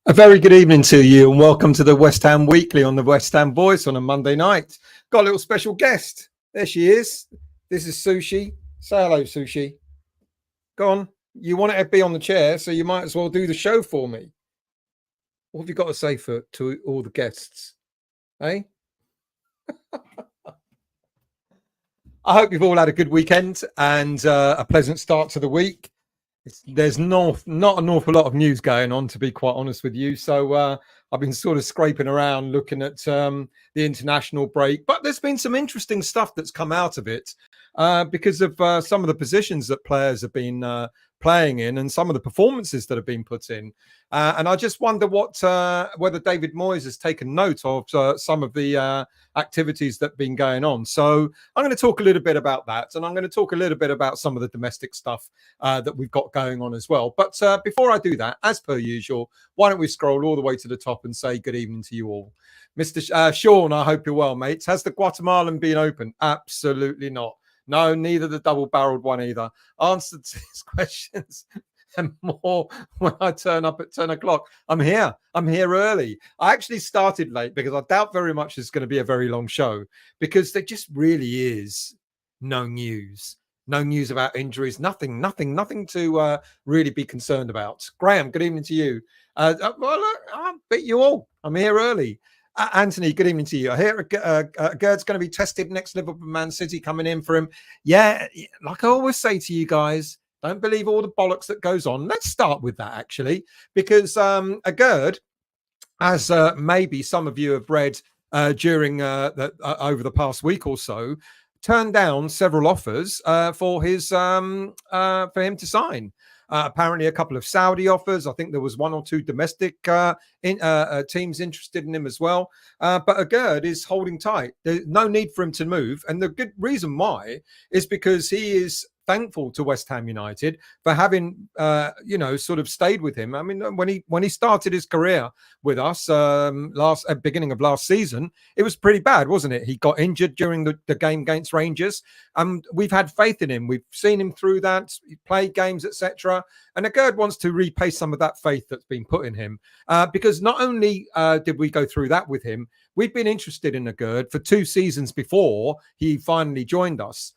A very good evening to you and welcome to the West Ham Weekly on the West Ham Voice on a Monday night. Got a little special guest. There she is. This is Sushi. Say hello, Sushi. Go on. You want to be on the chair, so you might as well do the show for me. What have you got to say to all the guests? Eh? I hope you've all had a good weekend and a pleasant start to the week. There's not an awful lot of news going on, to be quite honest with you. So I've been sort of scraping around looking at the international break. But there's been some interesting stuff that's come out of it because of some of the positions that players have been playing in and some of the performances that have been put in. And I just wonder whether David Moyes has taken note of some of the activities that have been going on. So I'm going to talk a little bit about that. And I'm going to talk a little bit about some of the domestic stuff that we've got going on as well. But before I do that, as per usual, why don't we scroll all the way to the top and say good evening to you all. Mr. Sean, I hope you're well, mates. Has the Guatemalan been open? Absolutely not. No, neither the double-barreled one either. Answered to these questions and more when I turn up at 10 o'clock. I'm here early. I actually started late because I doubt very much it's going to be a very long show because there just really is no news. No news about injuries, nothing to really be concerned about. Graham, good evening to you. Well, look, I beat you all. I'm here early. Anthony, good evening to you. I hear Gerd's going to be tested next Liverpool Man City coming in for him. Yeah, like I always say to you guys, don't believe all the bollocks that goes on. Let's start with that, actually, because Gerd, as maybe some of you have read during over the past week or so, turned down several offers for him to sign. Apparently, a couple of Saudi offers. I think there was one or two domestic teams interested in him as well. But Gerd is holding tight. There's no need for him to move. And the good reason why is because he is thankful to West Ham United for having, sort of stayed with him. I mean, when he started his career with us beginning of last season, it was pretty bad, wasn't it? He got injured during the game against Rangers. We've had faith in him. We've seen him through that. He played games, etc. And Gerd wants to repay some of that faith that's been put in him because not only did we go through that with him, we've been interested in Gerd for 2 seasons before he finally joined us.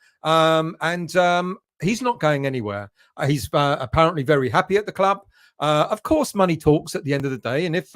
He's not going anywhere. He's apparently very happy at the club. Of course, money talks at the end of the day. And if,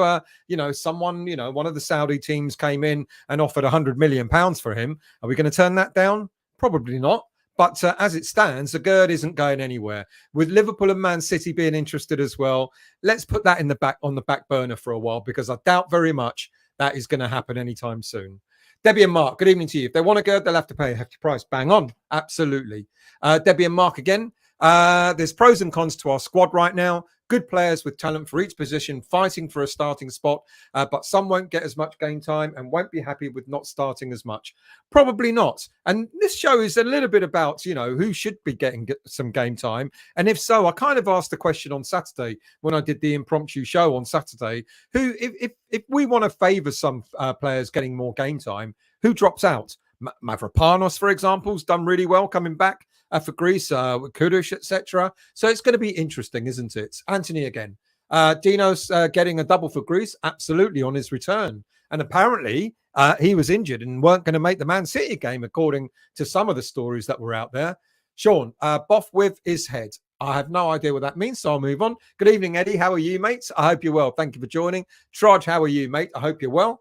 someone, one of the Saudi teams came in and offered £100 million for him, are we going to turn that down? Probably not. But as it stands, the Gerd isn't going anywhere. With Liverpool and Man City being interested as well, let's put that on the back burner for a while because I doubt very much that is going to happen anytime soon. Debbie and Mark, good evening to you. If they want a Gerd, they'll have to pay a hefty price. Bang on. Absolutely. Debbie and Mark again. There's pros and cons to our squad right now. Good players with talent for each position, fighting for a starting spot, but some won't get as much game time and won't be happy with not starting as much. Probably not. And this show is a little bit about, who should be getting some game time. And if so, I kind of asked the question on Saturday when I did the impromptu show on Saturday, if we want to favour some players getting more game time, who drops out? Mavropanos, for example, has done really well coming back for Greece, with Kudush, etc. So it's going to be interesting, isn't it? Anthony again. Dino's getting a double for Greece, absolutely, on his return. And apparently he was injured and weren't going to make the Man City game, according to some of the stories that were out there. Sean, Boff with his head. I have no idea what that means, so I'll move on. Good evening, Eddie. How are you, mates? I hope you're well. Thank you for joining. Trodge, how are you, mate? I hope you're well.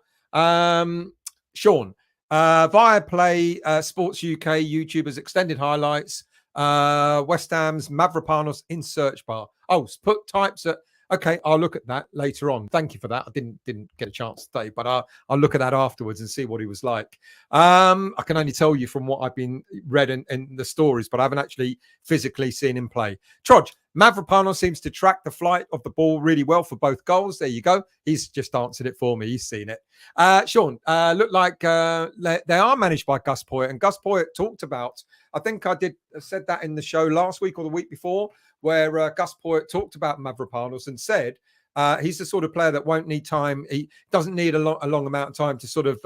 Sean, Viaplay, Sports UK, YouTubers, extended highlights, West Ham's Mavropanos in search bar. Oh, put types at. Okay, I'll look at that later on. Thank you for that. I didn't get a chance today, but I'll look at that afterwards and see what he was like. I can only tell you from what I've been read in the stories, but I haven't actually physically seen him play. Trodge, Mavropanos seems to track the flight of the ball really well for both goals. There you go. He's just answered it for me. He's seen it. Sean, look like they are managed by Gus Poyet, and Gus Poyet talked about, I think I said that in the show last week or the week before, where Gus Poyet talked about Mavropanos and said he's the sort of player that won't need time. He doesn't need a long amount of time to sort of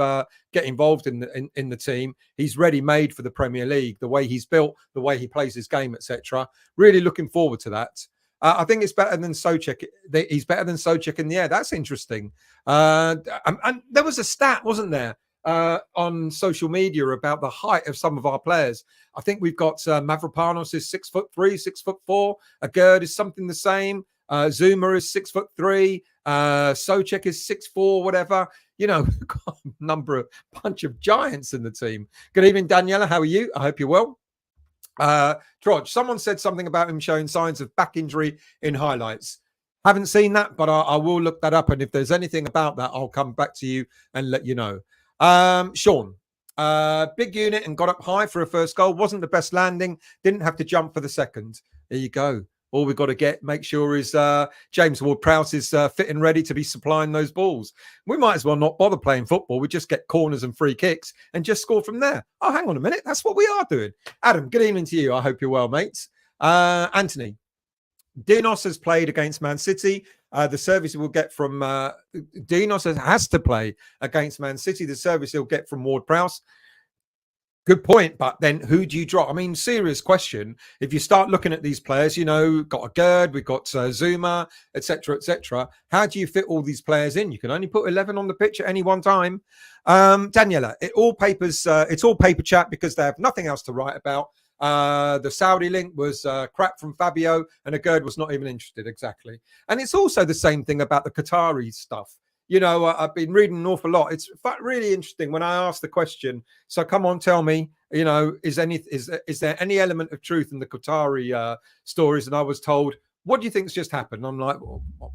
get involved in the team. He's ready-made for the Premier League, the way he's built, the way he plays his game, etc. Really looking forward to that. I think it's better than Souček. He's better than Souček in the air. That's interesting. And there was a stat, wasn't there, on social media about the height of some of our players. I think we've got Mavropanos is 6'3", 6'4". Agerd is something the same. Zuma is 6'3". Souček is 6'4", whatever. You know, we've got a bunch of giants in the team. Good evening, Daniela. How are you? I hope you're well. Troj, someone said something about him showing signs of back injury in highlights. Haven't seen that, but I will look that up. And if there's anything about that, I'll come back to you and let you know. Sean, big unit and got up high for a first goal. Wasn't the best landing. Didn't have to jump for the second. There you go. All we've got to make sure is James Ward-Prowse is fit and ready to be supplying those balls. We might as well not bother playing football. We just get corners and free kicks and just score from there. Oh, hang on a minute. That's what we are doing. Adam, good evening to you. I hope you're well, mates. Anthony, Dinos has played against Man City. The service he will get from Dinos has to play against Man City. The service he'll get from Ward-Prowse. Good point, but then who do you drop? I mean, serious question. If you start looking at these players, you know, got a Gerd, we've got Zuma, etc., etc. How do you fit all these players in? You can only put 11 on the pitch at any one time. Daniela, it's all paper chat because they have nothing else to write about. The Saudi link was crap from Fabio, and a Gerd was not even interested, exactly. And it's also the same thing about the Qatari stuff. You know, I've been reading an awful lot. It's really interesting when I ask the question. So come on, tell me, you know, is there any element of truth in the Qatari stories? And I was told, what do you think's just happened? I'm like,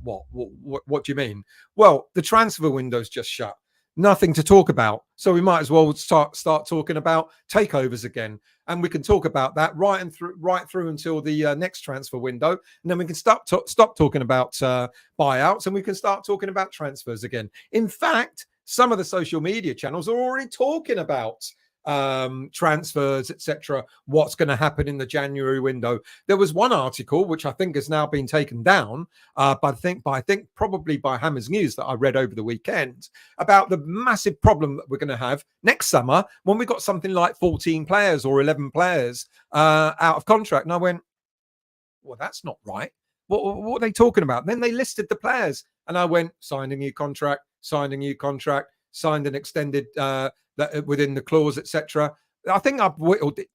what do you mean? Well, the transfer window's just shut. Nothing to talk about. So we might as well start talking about takeovers again. And we can talk about that right through until the next transfer window. And then we can stop talking about buyouts, and we can start talking about transfers again. In fact, some of the social media channels are already talking about transfers, etc., what's going to happen in the January window. There was one article which I think has now been taken down, but I think probably by Hammers News that I read over the weekend about the massive problem that we're going to have next summer when we got something like 14 players or 11 players out of contract. And I went, well, that's not right. What are they talking about? Then they listed the players, and I went, signed a new contract, signed an extended within the clause, etc. I think I've whittled it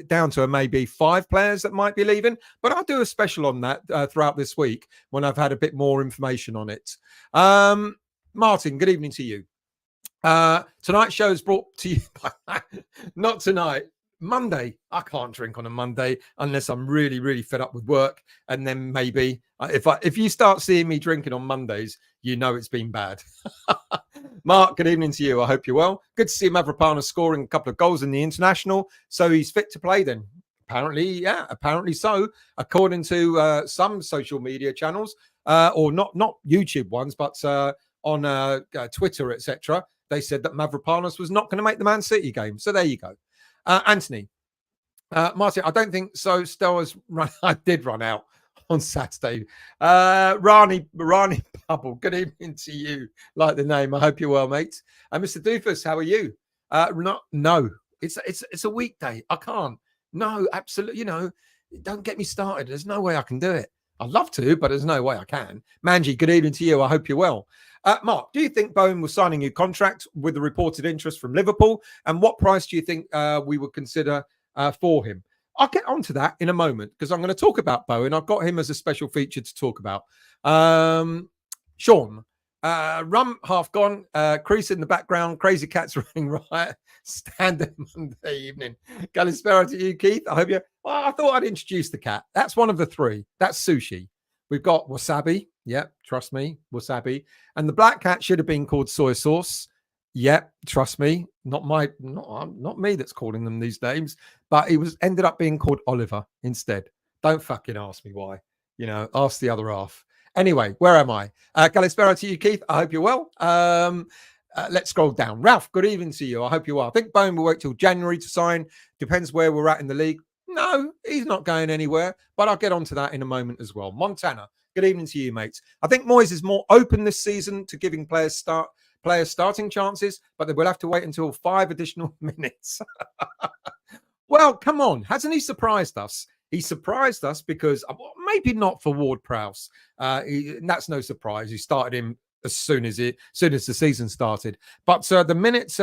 down to maybe 5 players that might be leaving, but I'll do a special on that throughout this week when I've had a bit more information on it. Martin, good evening to you. Tonight's show is brought to you by not tonight, Monday. I can't drink on a Monday unless I'm really, really fed up with work, and then maybe if you start seeing me drinking on Mondays, you know it's been bad. Mark, good evening to you. I hope you're well. Good to see Mavropanos scoring a couple of goals in the international, so he's fit to play then. Apparently so, according to some social media channels, or not YouTube ones, but on Twitter, etc. They said that Mavropanos was not going to make the Man City game. So there you go. Anthony, Martin, I don't think so. Stella's I did run out on Saturday. Rani Bubble, good evening to you. Like the name. I hope you're well, mate. Mr. Doofus, how are you? No, it's a weekday. I can't. No, absolutely. You know, don't get me started. There's no way I can do it. I'd love to, but there's no way I can. Manji, good evening to you. I hope you're well. Mark, do you think Bowen will sign a new contract with the reported interest from Liverpool? And what price do you think we would consider for him? I'll get onto that in a moment because I'm going to talk about Bowen. I've got him as a special feature to talk about. Sean, rum half gone, crease in the background, crazy cats running riot, standard Monday evening. Kalispera to you, Keith. I hope you. Well, I thought I'd introduce the cat. That's one of the 3. That's Sushi. We've got Wasabi. Yep, trust me, Wasabi. And the black cat should have been called Soy Sauce. Yep, trust me. Not me that's calling them these names, but he ended up being called Oliver instead. Don't fucking ask me why. You know, ask the other half. Anyway, where am I? Kalispera to you, Keith. I hope you're well. Let's scroll down. Ralph, good evening to you. I hope you are. I think Bowen will wait till January to sign. Depends where we're at in the league. No, he's not going anywhere, but I'll get onto that in a moment as well. Montana, good evening to you, mates. I think Moyes is more open this season to giving players starting chances, but they will have to wait until 5 additional minutes. Well, come on. Hasn't he surprised us? he surprised us because maybe not for Ward-Prowse. That's no surprise. He started him as soon as the season started. But the minute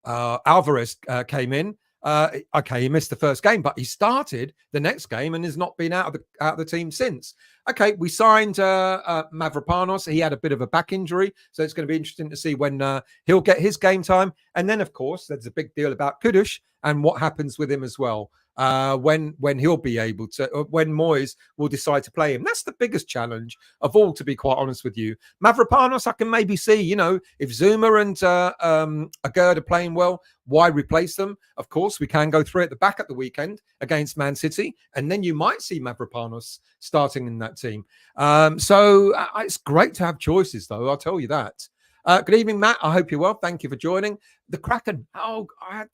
Alvarez came in, okay, he missed the first game, but he started the next game and has not been out of the team since. Okay, we signed Mavropanos. He had a bit of a back injury, so it's going to be interesting to see when he'll get his game time. And then, of course, there's a big deal about Kudus and what happens with him as well. When he'll be able to, when Moyes will decide to play him. That's the biggest challenge of all, to be quite honest with you. Mavropanos, I can maybe see, if Zuma and Agerd are playing well, why replace them? Of course, we can go through at the back at the weekend against Man City, and then you might see Mavropanos starting in that team. So it's great to have choices, though, I'll tell you that. Good evening, Matt. I hope you're well. Thank you for joining. The Kraken. Oh, I had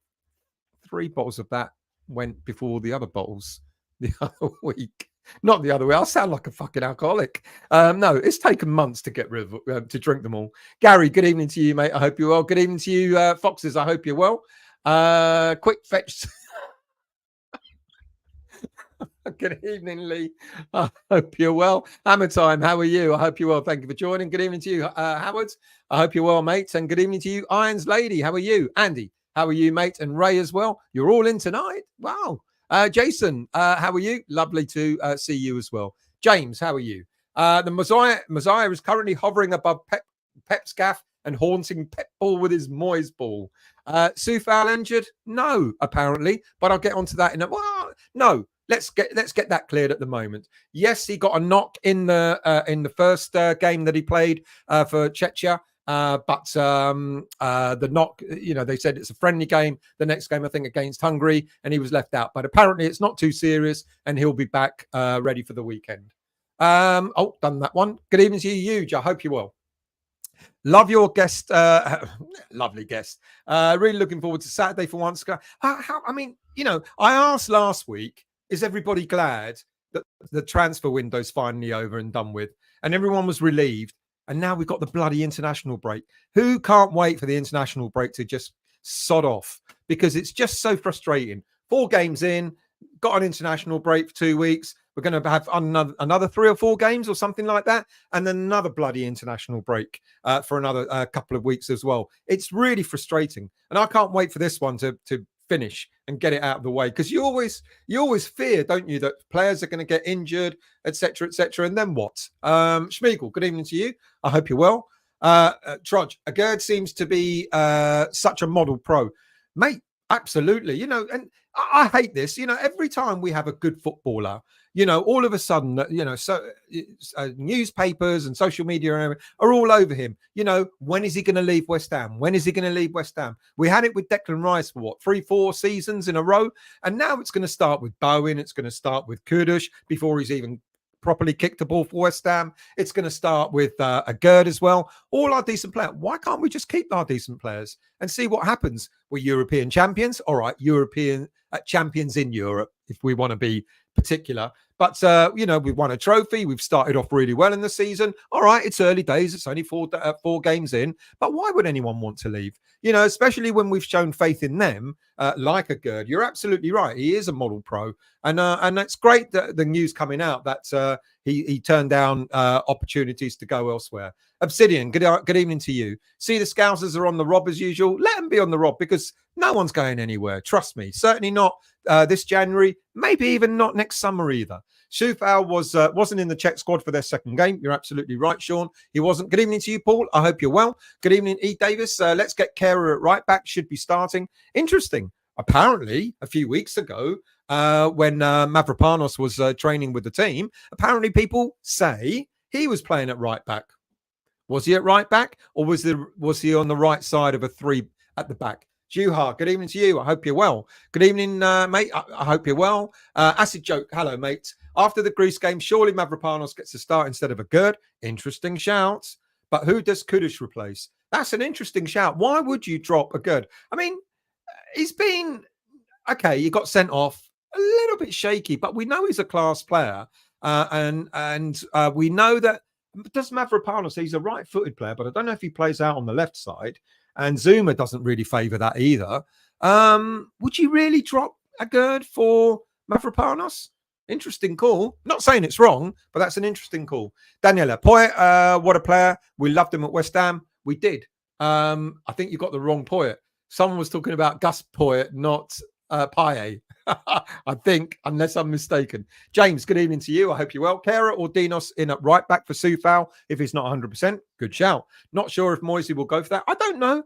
3 bottles of that. Went before the other bottles the other week. Not the other way. I'll sound like a fucking alcoholic. No, it's taken months to get rid of to drink them all. Gary, good evening to you, mate. I hope you're well. Good evening to you, Foxes. I hope you're well. Quick fetch. Good evening, Lee. I hope you're well. Hammer time. How are you? I hope you're well. Thank you for joining. Good evening to you, Howard. I hope you're well, mate. And good evening to you, Irons Lady. How are you, Andy? How are you, mate? And Ray as well. You're all in tonight. Wow. Jason, how are you? Lovely to see you as well. James, how are you? The Messiah is currently hovering above Pep's gaff and haunting Pep Ball with his Moyes ball. Soufal injured? No, apparently. But I'll get onto that in a while. No. Let's get that cleared at the moment. Yes, he got a knock in the first game that he played for Czechia. But the knock, they said it's a friendly game. The next game, I think, against Hungary, and he was left out. But apparently it's not too serious, and he'll be back ready for the weekend. Done that one. Good evening to you, Huge. I hope you're well. Love your guest. Lovely guest. Really looking forward to Saturday for once. I asked last week, is everybody glad that the transfer window's finally over and done with? And everyone was relieved. And now we've got the bloody international break. Who can't wait for the international break to just sod off? Because it's just so frustrating. 4 games in, got an international break for 2 weeks. We're going to have another 3 or 4 games or something like that. And then another bloody international break for another couple of weeks as well. It's really frustrating. And I can't wait for this one to finish and get it out of the way, because you always fear, don't you, that players are going to get injured, etc., and then what? Schmiegel, good evening to you. I hope you're well. Trudge, Agerd seems to be such a model pro, mate. Absolutely, and I hate this. Every time we have a good footballer, all of a sudden, newspapers and social media are all over him. When is he going to leave West Ham? When is he going to leave West Ham? We had it with Declan Rice for 3-4 seasons in a row. And now it's going to start with Bowen. It's going to start with Kudus before he's even properly kicked the ball for West Ham. It's going to start with Agerd as well. All our decent players. Why can't we just keep our decent players and see what happens? We're European champions. All right, European champions in Europe, if we want to be particular. But, we've won a trophy. We've started off really well in the season. All right, it's early days. It's only 4 games in. But why would anyone want to leave? Especially when we've shown faith in them, like Agerd. You're absolutely right. He is a model pro. And it's great that the news coming out that he turned down opportunities to go elsewhere. Obsidian, good evening to you. See, the Scousers are on the rob as usual. Let them be on the rob, because no one's going anywhere. Trust me. Certainly not this January. Maybe even not next summer either. Soufal wasn't in the Czech squad for their second game. You're absolutely right, Sean. He wasn't. Good evening to you, Paul. I hope you're well. Good evening, E. Davis. Let's get Kehrer at right back. Should be starting. Interesting. Apparently, a few weeks ago, when Mavropanos was training with the team, apparently people say he was playing at right back. Was he at right back, or was he on the right side of a 3 at the back? Juha, good evening to you. I hope you're well. Good evening, mate. I hope you're well. Acid Joke, hello, mate. After the Greece game, surely Mavropanos gets a start instead of Agerd. Interesting shout. But who does Kudus replace? That's an interesting shout. Why would you drop Agerd? I mean, he's been okay. He got sent off a little bit shaky, but we know he's a class player, and we know that. Does Mavropanos? He's a right-footed player, but I don't know if he plays out on the left side. And Zuma doesn't really favour that either. Would you really drop good for Mavropanos? Interesting call. Not saying it's wrong, but that's an interesting call. Daniela, Poyet, what a player. We loved him at West Ham. We did. I think you got the wrong Poyet. Someone was talking about Gus Poyet, not Paye. I think, unless I'm mistaken. James, good evening to you. I hope you're well. Kera or Dinos in at right back for Soufal if he's not 100%. Good shout. Not sure if Moyes will go for that. I don't know.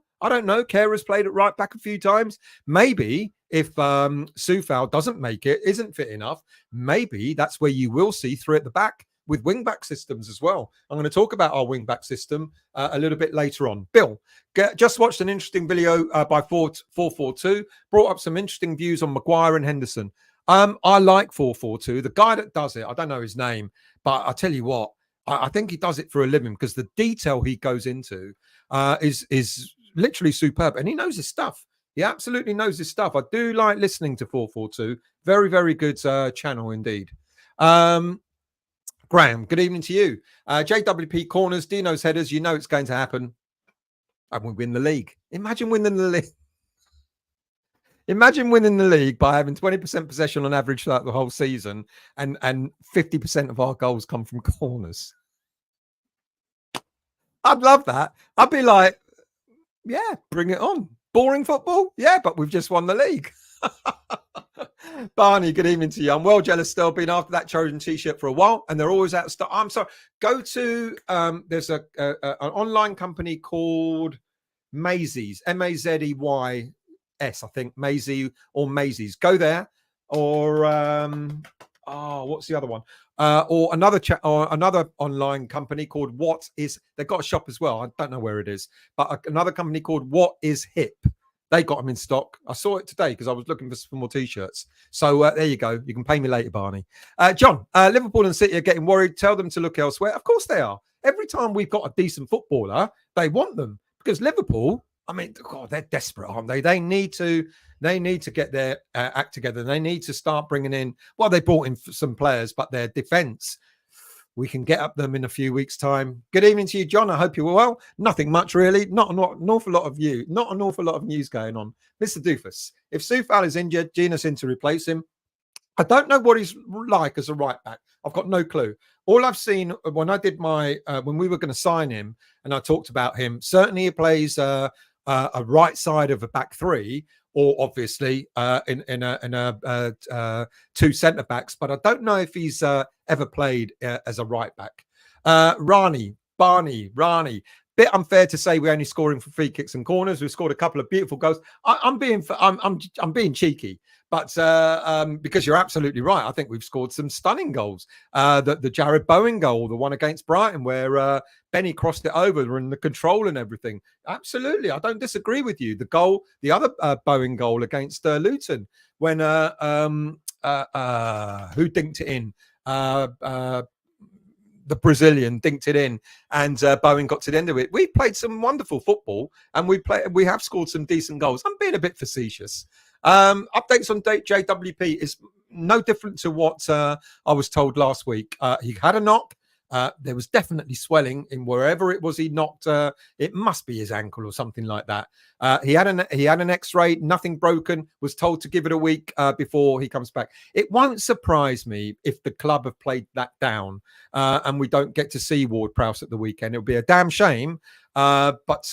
Kera's played at right back a few times. Maybe if Soufal doesn't make it, isn't fit enough, maybe that's where you will see three at the back with wing-back systems as well. I'm going to talk about our wing-back system a little bit later on. Bill, just watched an interesting video by 442, brought up some interesting views on Maguire and Henderson. I like 442. The guy that does it, I don't know his name, but I tell you what, I think he does it for a living because the detail he goes into is literally superb. And he knows his stuff. He absolutely knows his stuff. I do like listening to 442. Very, very good channel indeed. Graham, good evening to you. JWP corners, Dino's headers. You know it's going to happen. And we win the league. Imagine winning the league. Imagine winning the league by having 20% possession on average throughout the whole season, and 50% of our goals come from corners. I'd love that. I'd be like, yeah, bring it on. Boring football? Yeah, but we've just won the league. Barney, good evening to you. I'm well jealous still, been after that Trojan t-shirt for a while, and they're always out of stock. I'm sorry. Go to there's an online company called Mazeys, Mazeys, I think, Mazy or Mazeys. Go there, or what's the other one? Or another online company called What Is. They've got a shop as well. I don't know where it is, but another company called What Is Hip. They got them in stock. I saw it today because I was looking for more T-shirts. So there you go. You can pay me later, Barney. John, Liverpool and City are getting worried. Tell them to look elsewhere. Of course they are. Every time we've got a decent footballer, they want them because Liverpool, I mean, God, they're desperate, aren't they? They need to get their act together. They need to start bringing in. Well, they brought in some players, but their defence, we can get up them in a few weeks' time. Good evening to you, John. I hope you were well. Nothing much, really. Not an awful lot of news going on. Mr. Doofus, if Soufal is injured, Gina's in to replace him. I don't know what he's like as a right back. I've got no clue. All I've seen when I did my when we were going to sign him, and I talked about him. Certainly, he plays a right side of a back three, or obviously in a two centre backs. But I don't know if he's ever played as a right back. Barney. Bit unfair to say we're only scoring for free kicks and corners. We've scored a couple of beautiful goals. I'm being cheeky, but because you're absolutely right. I think we've scored some stunning goals. The Jared Bowen goal, the one against Brighton, where Benny crossed it over and the control and everything. Absolutely, I don't disagree with you. The other Bowen goal against Luton, when who dinked it in? The Brazilian dinked it in, and Bowen got to the end of it. We played some wonderful football, and we have scored some decent goals. I'm being a bit facetious. Updates on JWP is no different to what I was told last week. He had a knock. There was definitely swelling in wherever it was he knocked. It must be his ankle or something like that. He had an X-ray, nothing broken. Was told to give it a week before he comes back. It won't surprise me if the club have played that down and we don't get to see Ward-Prowse at the weekend. It'll be a damn shame. But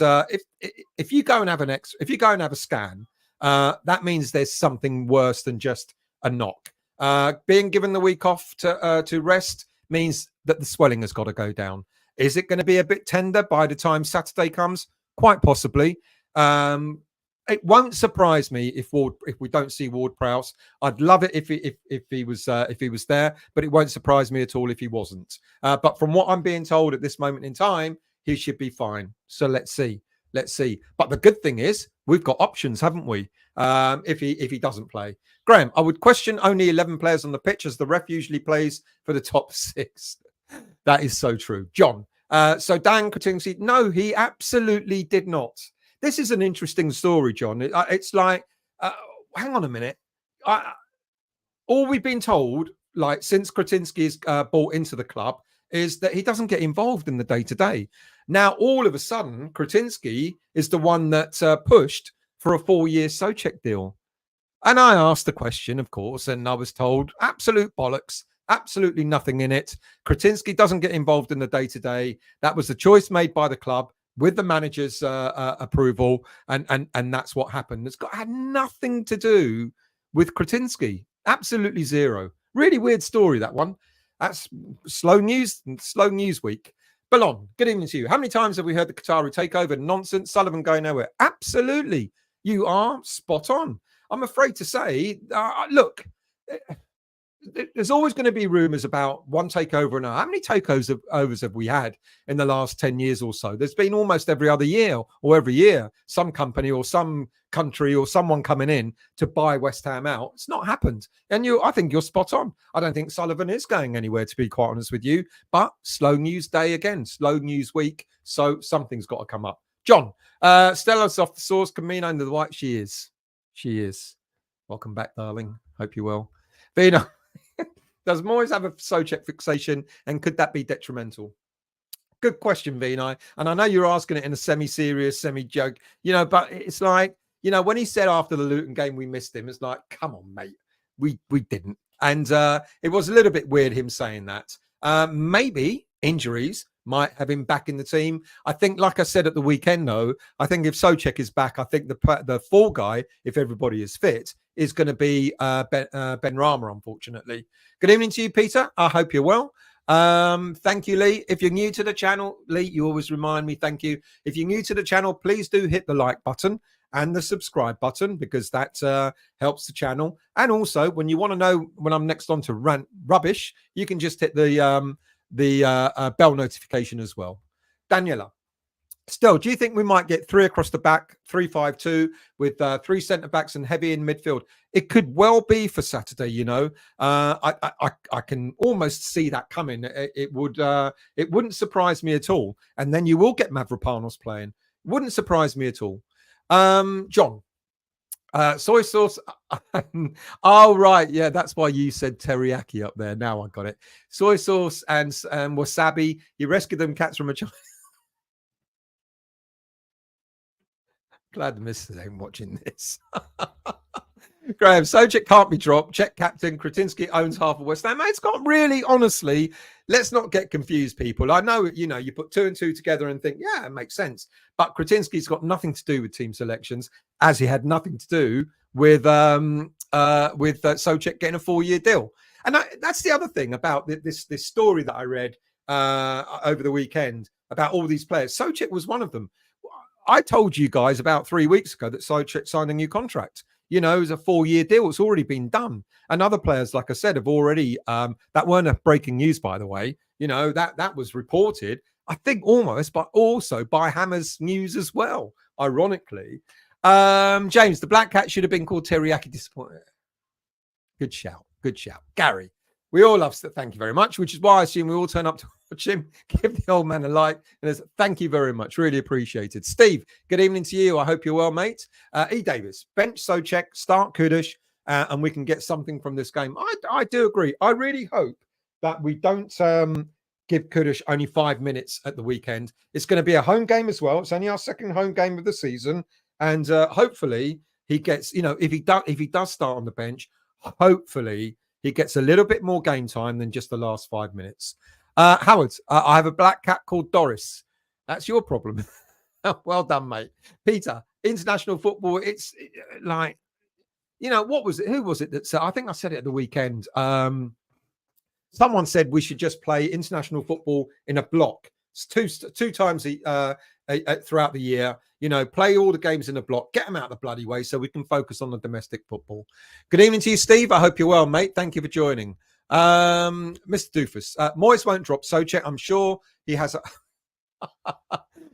if you go and have a scan, that means there's something worse than just a knock. Being given the week off to rest means that the swelling has got to go down. Is it going to be a bit tender by the time Saturday comes? Quite possibly. It won't surprise me if we don't see Ward-Prowse. I'd love it if he was there, but it won't surprise me at all if he wasn't. But from what I'm being told at this moment in time, he should be fine. So let's see. But the good thing is we've got options, haven't we? If he doesn't play. Graham, I would question only 11 players on the pitch as the ref usually plays for the top 6. That is so true. John, so Dan Coutinho, no, he absolutely did not. This is an interesting story, John. It's like, hang on a minute. All we've been told, like since Kretinsky's bought into the club, is that he doesn't get involved in the day-to-day. Now, all of a sudden, Kretinsky is the one that pushed for a 4-year Souček deal. And I asked the question, of course, and I was told absolute bollocks, absolutely nothing in it. Kretinsky doesn't get involved in the day-to-day. That was the choice made by the club with the manager's approval, and that's what happened. Had nothing to do with Kretinsky. Absolutely zero. Really weird story, that one. That's slow news week. Ballon, good evening to you. How many times have we heard the Qatari takeover nonsense? Sullivan going nowhere. Absolutely. You are spot on. I'm afraid to say, look, there's always going to be rumors about one takeover and how many takeovers have we had in the last 10 years or so? There's been almost every other year or every year, some company or some country or someone coming in to buy West Ham out. It's not happened. And I think you're spot on. I don't think Sullivan is going anywhere, to be quite honest with you, but slow news day again, slow news week. So something's got to come up. John, Stella's off the source, Camino under the white. She is. She is. Welcome back, darling. Hope you're well. Vina, does Moyes have a Souček fixation, and could that be detrimental? Good question, Vina. And I know you're asking it in a semi-serious, semi-joke, but it's like, when he said after the Luton game we missed him, it's like, come on, mate. We didn't. And it was a little bit weird him saying that. Maybe injuries might have him back in the team. I think, like I said at the weekend, though, I think if Souček is back, I think the fall guy, if everybody is fit, is going to be Ben Rama, unfortunately. Good evening to you, Peter. I hope you're well. Thank you, Lee. If you're new to the channel, Lee, you always remind me, thank you. If you're new to the channel, please do hit the like button and the subscribe button, because that helps the channel. And also, when you want to know when I'm next on to rant rubbish, you can just hit the bell notification as well. Daniela, still, do you think we might get 3 across the back, 3-5-2 with 3 centre backs and heavy in midfield? It could well be for Saturday. I can almost see that coming. It wouldn't surprise me at all. And then you will get Mavropanos playing. Wouldn't surprise me at all. John, soy sauce. Oh, right. Yeah, that's why you said teriyaki up there. Now I got it. Soy sauce and wasabi. You rescued them cats from a child. Glad the missus ain't watching this. Graham, Souček can't be dropped. Czech captain. Kretinsky owns half of West Ham. It's got really, honestly, let's not get confused, people. I know, you put 2 and 2 together and think, yeah, it makes sense. But Kretinsky's got nothing to do with team selections, as he had nothing to do with Souček getting a 4-year deal. And that's the other thing about this story that I read over the weekend about all these players. Souček was one of them. I told you guys about 3 weeks ago that Souček signed a new contract. It was a 4-year deal. It's already been done. And other players, like I said, have already, that weren't a breaking news, by the way, that was reported, I think almost, but also by Hammer's News as well, ironically. James, the Black Cat should have been called Teriyaki Disappointment. Good shout. Good shout. Gary, we all love it. Thank you very much, which is why I assume we all turn up to watch him. Give the old man a like. And thank you very much. Really appreciated. Steve, good evening to you. I hope you're well, mate. E. Davis, bench Souček, start Kudush, and we can get something from this game. I do agree. I really hope that we don't give Kudush only 5 minutes at the weekend. It's going to be a home game as well. It's only our second home game of the season. And hopefully he gets, if he does start on the bench, hopefully he gets a little bit more game time than just the last 5 minutes. Howard, I have a black cat called Doris. That's your problem. Well done, mate. Peter, international football, it's like, what was it? Who was it that said, I think I said it at the weekend. Someone said we should just play international football in a block. It's two times throughout the year. Play all the games in a block, get them out of the bloody way so we can focus on the domestic football. Good evening to you, Steve. I hope you're well, mate. Thank you for joining. Mr. Doofus, Moyes won't drop Souček. I'm sure he has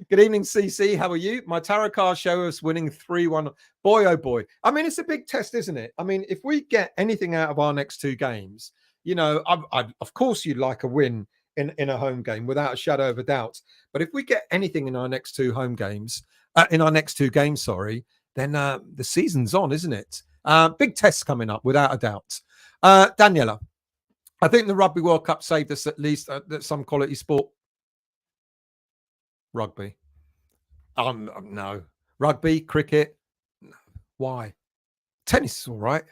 Good evening, CC. How are you? My tarot cards show us winning 3-1. Boy, oh boy. I mean, it's a big test, isn't it? I mean, if we get anything out of our next 2 games, of course you'd like a win in a home game without a shadow of a doubt. But if we get anything in our next 2 home games, then the season's on, isn't it? Big tests coming up without a doubt. Daniela, I think the Rugby World Cup saved us at least some quality sport. Rugby. No. Rugby, cricket. No. Why? tennis is all right.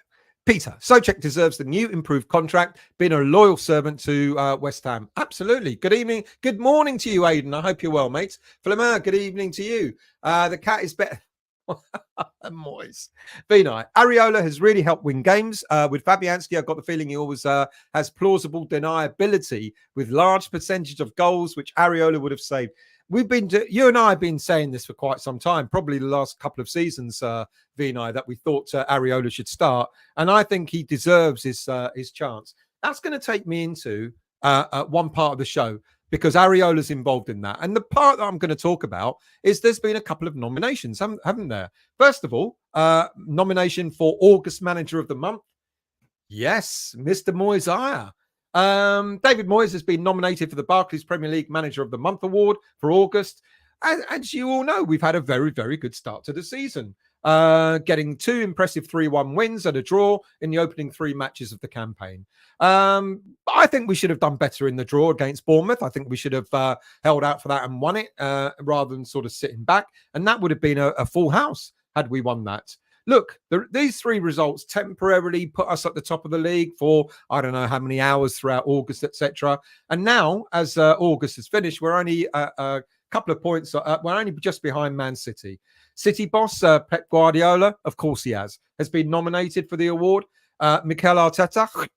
Peter, Souček deserves the new improved contract, being a loyal servant to West Ham. Absolutely. Good evening. Good morning to you, Aidan. I hope you're well, mates. Flameur, good evening to you. The cat is better. Moyes. Vinay. Areola has really helped win games. With Fabianski, I've got the feeling he always has plausible deniability with large percentage of goals, which Areola would have saved. You and I have been saying this for quite some time, probably the last couple of seasons, Vinay, that we thought Areola should start. And I think he deserves his chance. That's going to take me into one part of the show, because Areola's involved in that. And the part that I'm going to talk about is there's been a couple of nominations, haven't there? First of all, nomination for August Manager of the Month. Yes, Mr. Moyes. David Moyes has been nominated for the Barclays Premier League Manager of the Month award for August. As you all know, we've had a very, very good start to the season, getting 2 impressive 3-1 wins and a draw in the opening 3 matches of the campaign. I think we should have done better in the draw against Bournemouth. I think we should have held out for that and won it rather than sort of sitting back. And that would have been a full house had we won that. Look, these 3 results temporarily put us at the top of the league for, I don't know how many hours throughout August, etc. And now, as August has finished, we're only a couple of points. We're only just behind Man City. City boss Pep Guardiola, of course he has been nominated for the award. Mikel Arteta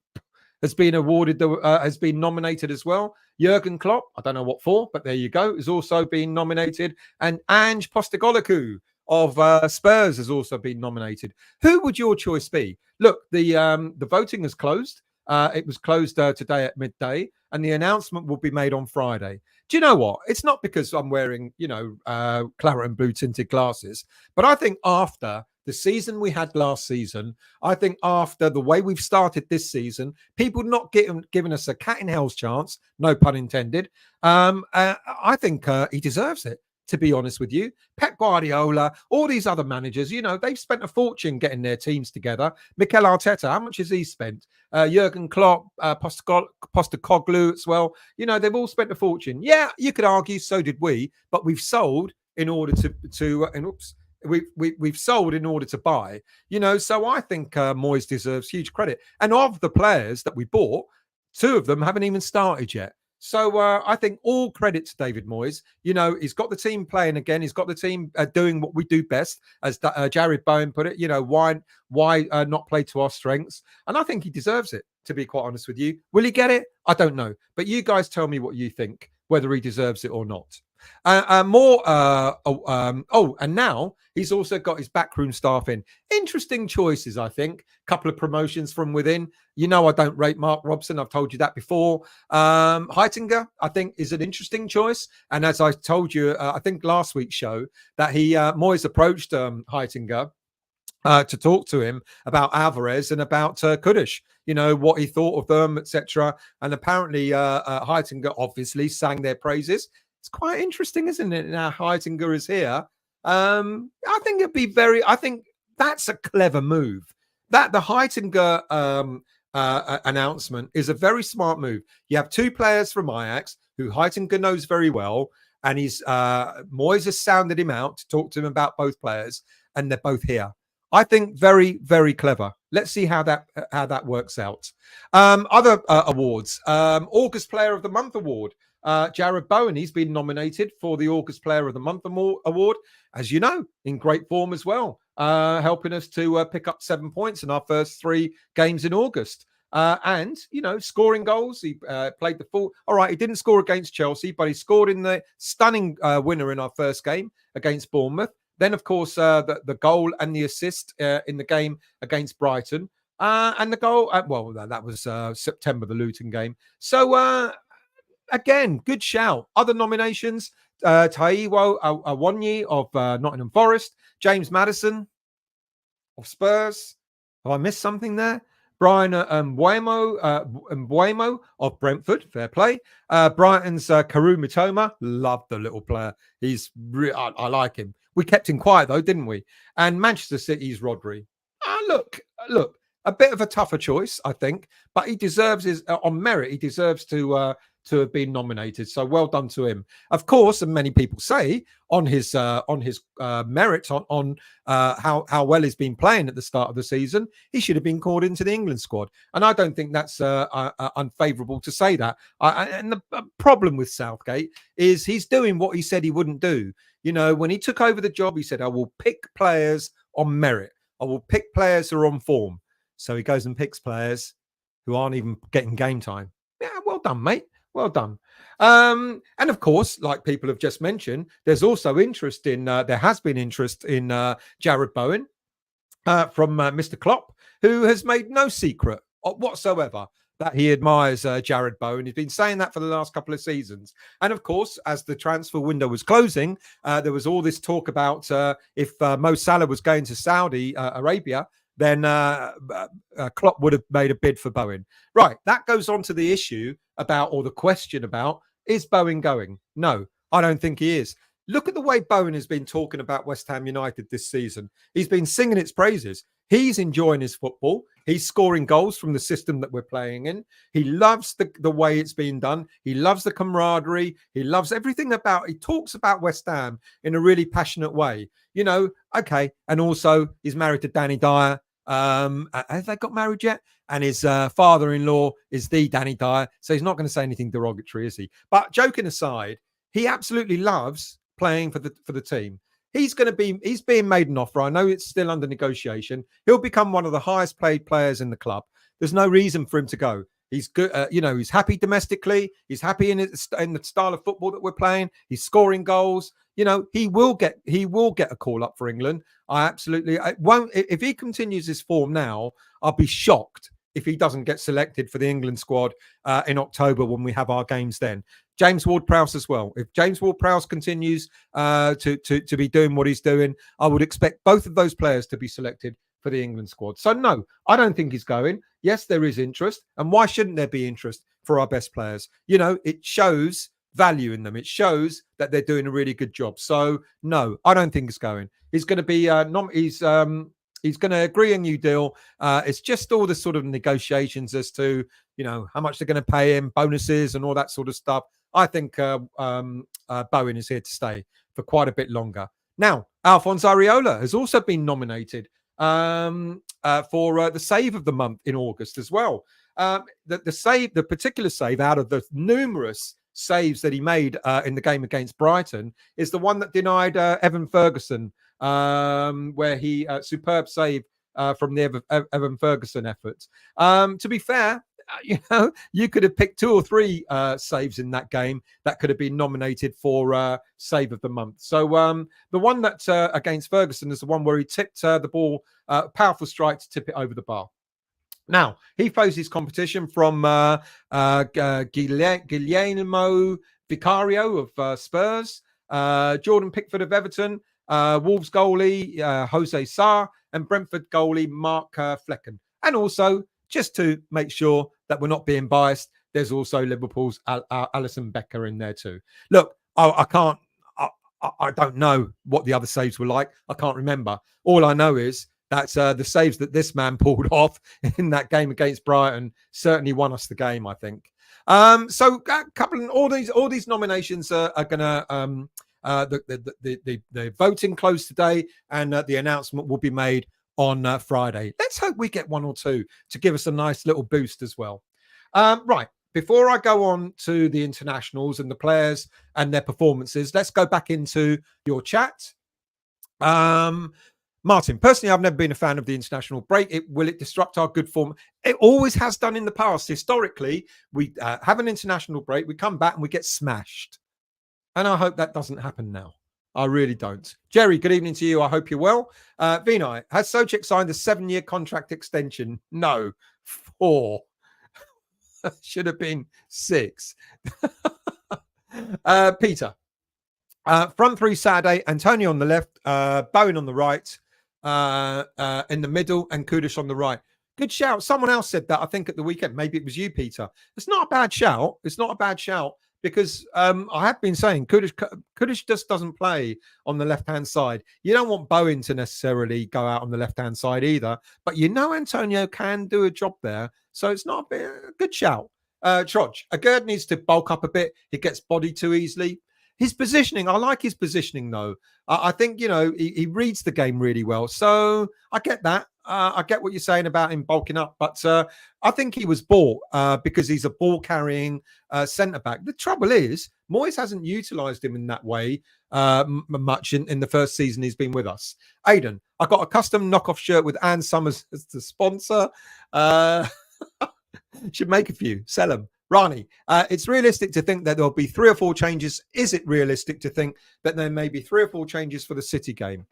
has been nominated as well. Jurgen Klopp, I don't know what for, but there you go, is also been nominated. And Ange Postecoglou of Spurs has also been nominated. Who would your choice be? Look, the voting has closed. It was closed today at midday, and the announcement will be made on Friday. Do you know what? It's not because I'm wearing, claret and blue tinted glasses, but I think after the season we had last season, I think after the way we've started this season, people not giving us a cat in hell's chance, no pun intended. I think he deserves it, to be honest with you. Pep Guardiola, all these other managers, they've spent a fortune getting their teams together. Mikel Arteta, how much has he spent? Jurgen Klopp, Postecoglou as well. They've all spent a fortune. Yeah, you could argue so did we, but we've sold in order we've sold in order to buy. So I think Moyes deserves huge credit. And of the players that we bought, 2 of them haven't even started yet. So I think all credit to David Moyes. He's got the team playing again. He's got the team doing what we do best, as Jared Bowen put it. Why not play to our strengths? And I think he deserves it, to be quite honest with you. Will he get it? I don't know. But you guys tell me what you think, whether he deserves it or not. And now he's also got his backroom staff in. Interesting choices, I think. Couple of promotions from within. I don't rate Mark Robson. I've told you that before. Heitinger, I think, is an interesting choice. And as I told you, I think last week's show, that Moyes approached Heitinger to talk to him about Alvarez and about Kudus, what he thought of them, etc. And apparently Heitinger obviously sang their praises. It's quite interesting, isn't it? Now Heitinger is here. I think that's a clever move. That the Heitinger announcement is a very smart move. You have 2 players from Ajax who Heitinger knows very well, and Moyes has sounded him out to talk to him about both players, and they're both here. I think very, very clever. Let's see how that works out. Other awards. August Player of the Month award. Jared Bowen, he's been nominated for the August Player of the Month award, as you know, in great form as well, helping us to pick up 7 points in our first 3 games in August. And, scoring goals. He played the full. All right, he didn't score against Chelsea, but he scored in the stunning winner in our first game against Bournemouth. Then, of course, the goal and the assist in the game against Brighton. And the goal, that was September, the Luton game. So, again, good shout. Other nominations, Taiwo Awoniyi of Nottingham Forest, James Maddison of Spurs. Have I missed something there? Brian Mbuemo of Brentford, fair play. Brighton's Karu Mitoma, love the little player. I like him. We kept him quiet though, didn't we? And Manchester City's Rodri. Look, a bit of a tougher choice, I think, but he deserves on merit. He deserves to to have been nominated. So well done to him. Of course, and many people say on his merit on how well he's been playing at the start of the season, he should have been called into the England squad. And I don't think that's unfavourable to say that. And the problem with Southgate is he's doing what he said he wouldn't do. You know, when he took over the job, he said, I will pick players on merit. I will pick players who are on form. So he goes and picks players who aren't even getting game time. Yeah, well done, mate. Well done. And of course, like people have just mentioned, there's also interest in, there has been interest in Jarrod Bowen from Mr. Klopp, who has made no secret whatsoever that he admires Jarrod Bowen. He's been saying that for the last couple of seasons. And of course, as the transfer window was closing, there was all this talk about if Mo Salah was going to Saudi Arabia, then Klopp would have made a bid for Bowen. Right, that goes on to the issue about, or the question about, is Bowen going? No, I don't think he is. Look at the way Bowen has been talking about West Ham United this season. He's been singing its praises. He's enjoying his football. He's scoring goals from the system that we're playing in. He loves the way it's being done. He loves the camaraderie. He loves everything about, he talks about West Ham in a really passionate way. You know, okay. And also he's married to Danny Dyer. Have they got married yet? And his father-in-law is the Danny Dyer. So he's not going to say anything derogatory, is he? But joking aside, he absolutely loves playing for the team. He's being made an offer. I know it's still under negotiation. He'll become one of the highest paid players in the club. There's no reason for him to go. He's good. He's happy domestically. He's happy in the style of football that we're playing. He's scoring goals. You know, he will get a call up for England. I won't. If he continues his form now, I'll be shocked if he doesn't get selected for the England squad in October when we have our games then. James Ward-Prowse as well. If James Ward-Prowse continues to be doing what he's doing, I would expect both of those players to be selected for the England squad. So no, I don't think he's going. Yes, there is interest. And why shouldn't there be interest for our best players? You know, it shows value in them. It shows that they're doing a really good job. So no, I don't think he's going. He's going to be he's going to agree a new deal. It's just all the sort of negotiations as to, you know, how much they're going to pay him, bonuses and all that sort of stuff. I think Bowen is here to stay for quite a bit longer. Now, Alphonse Areola has also been nominated for the save of the month in August as well. The particular save out of the numerous saves that he made in the game against Brighton is the one that denied Evan Ferguson, where he superb save from the Evan Ferguson efforts. To be fair, you know, you could have picked 2 or 3 saves in that game that could have been nominated for save of the month. So the one that against Ferguson is the one where he tipped the ball, powerful strike to tip it over the bar. Now, he faces competition from Guillermo Vicario of Spurs, Jordan Pickford of Everton, Wolves goalie Jose Sarr, and Brentford goalie Mark Flecken. And also, just to make sure that we're not being biased, there's also Liverpool's Alisson Becker in there too. Look, I don't know what the other saves were like. I can't remember. All I know is that's the saves that this man pulled off in that game against Brighton certainly won us the game, I think. So a couple of all these nominations are going to the voting closed today, and the announcement will be made on Friday. Let's hope we get 1 or 2 to give us a nice little boost as well. Right. Before I go on to the internationals and the players and their performances, let's go back into your chat. Martin, personally, I've never been a fan of the international break. Will it disrupt our good form? It always has done in the past. Historically, we have an international break, we come back and we get smashed. And I hope that doesn't happen now. I really don't. Jerry, good evening to you. I hope you're well. Vinay, has Souček signed a 7-year contract extension? No, 4. Should have been 6. Peter, front 3 Saturday, Antonio on the left, Bowen on the right, in the middle, and Kudus on the right. Good shout. Someone else said that, I think, at the weekend. Maybe it was you, Peter. It's not a bad shout. It's not a bad shout because I have been saying Kudus just doesn't play on the left-hand side. You don't want Bowen to necessarily go out on the left-hand side either. But you know Antonio can do a job there. So it's not a good shout. Trodge, Agerd needs to bulk up a bit. He gets bodied too easily. His positioning, I like his positioning though. I think, he reads the game really well. So I get that. I get what you're saying about him bulking up, but I think he was bought because he's a ball carrying centre back. The trouble is, Moyes hasn't utilised him in that way much in the first season he's been with us. Aidan, I got a custom knockoff shirt with Anne Summers as the sponsor. Should make a few, sell them. Rani, it's realistic to think that there'll be 3 or 4 changes. Is it realistic to think that there may be 3 or 4 changes for the City game?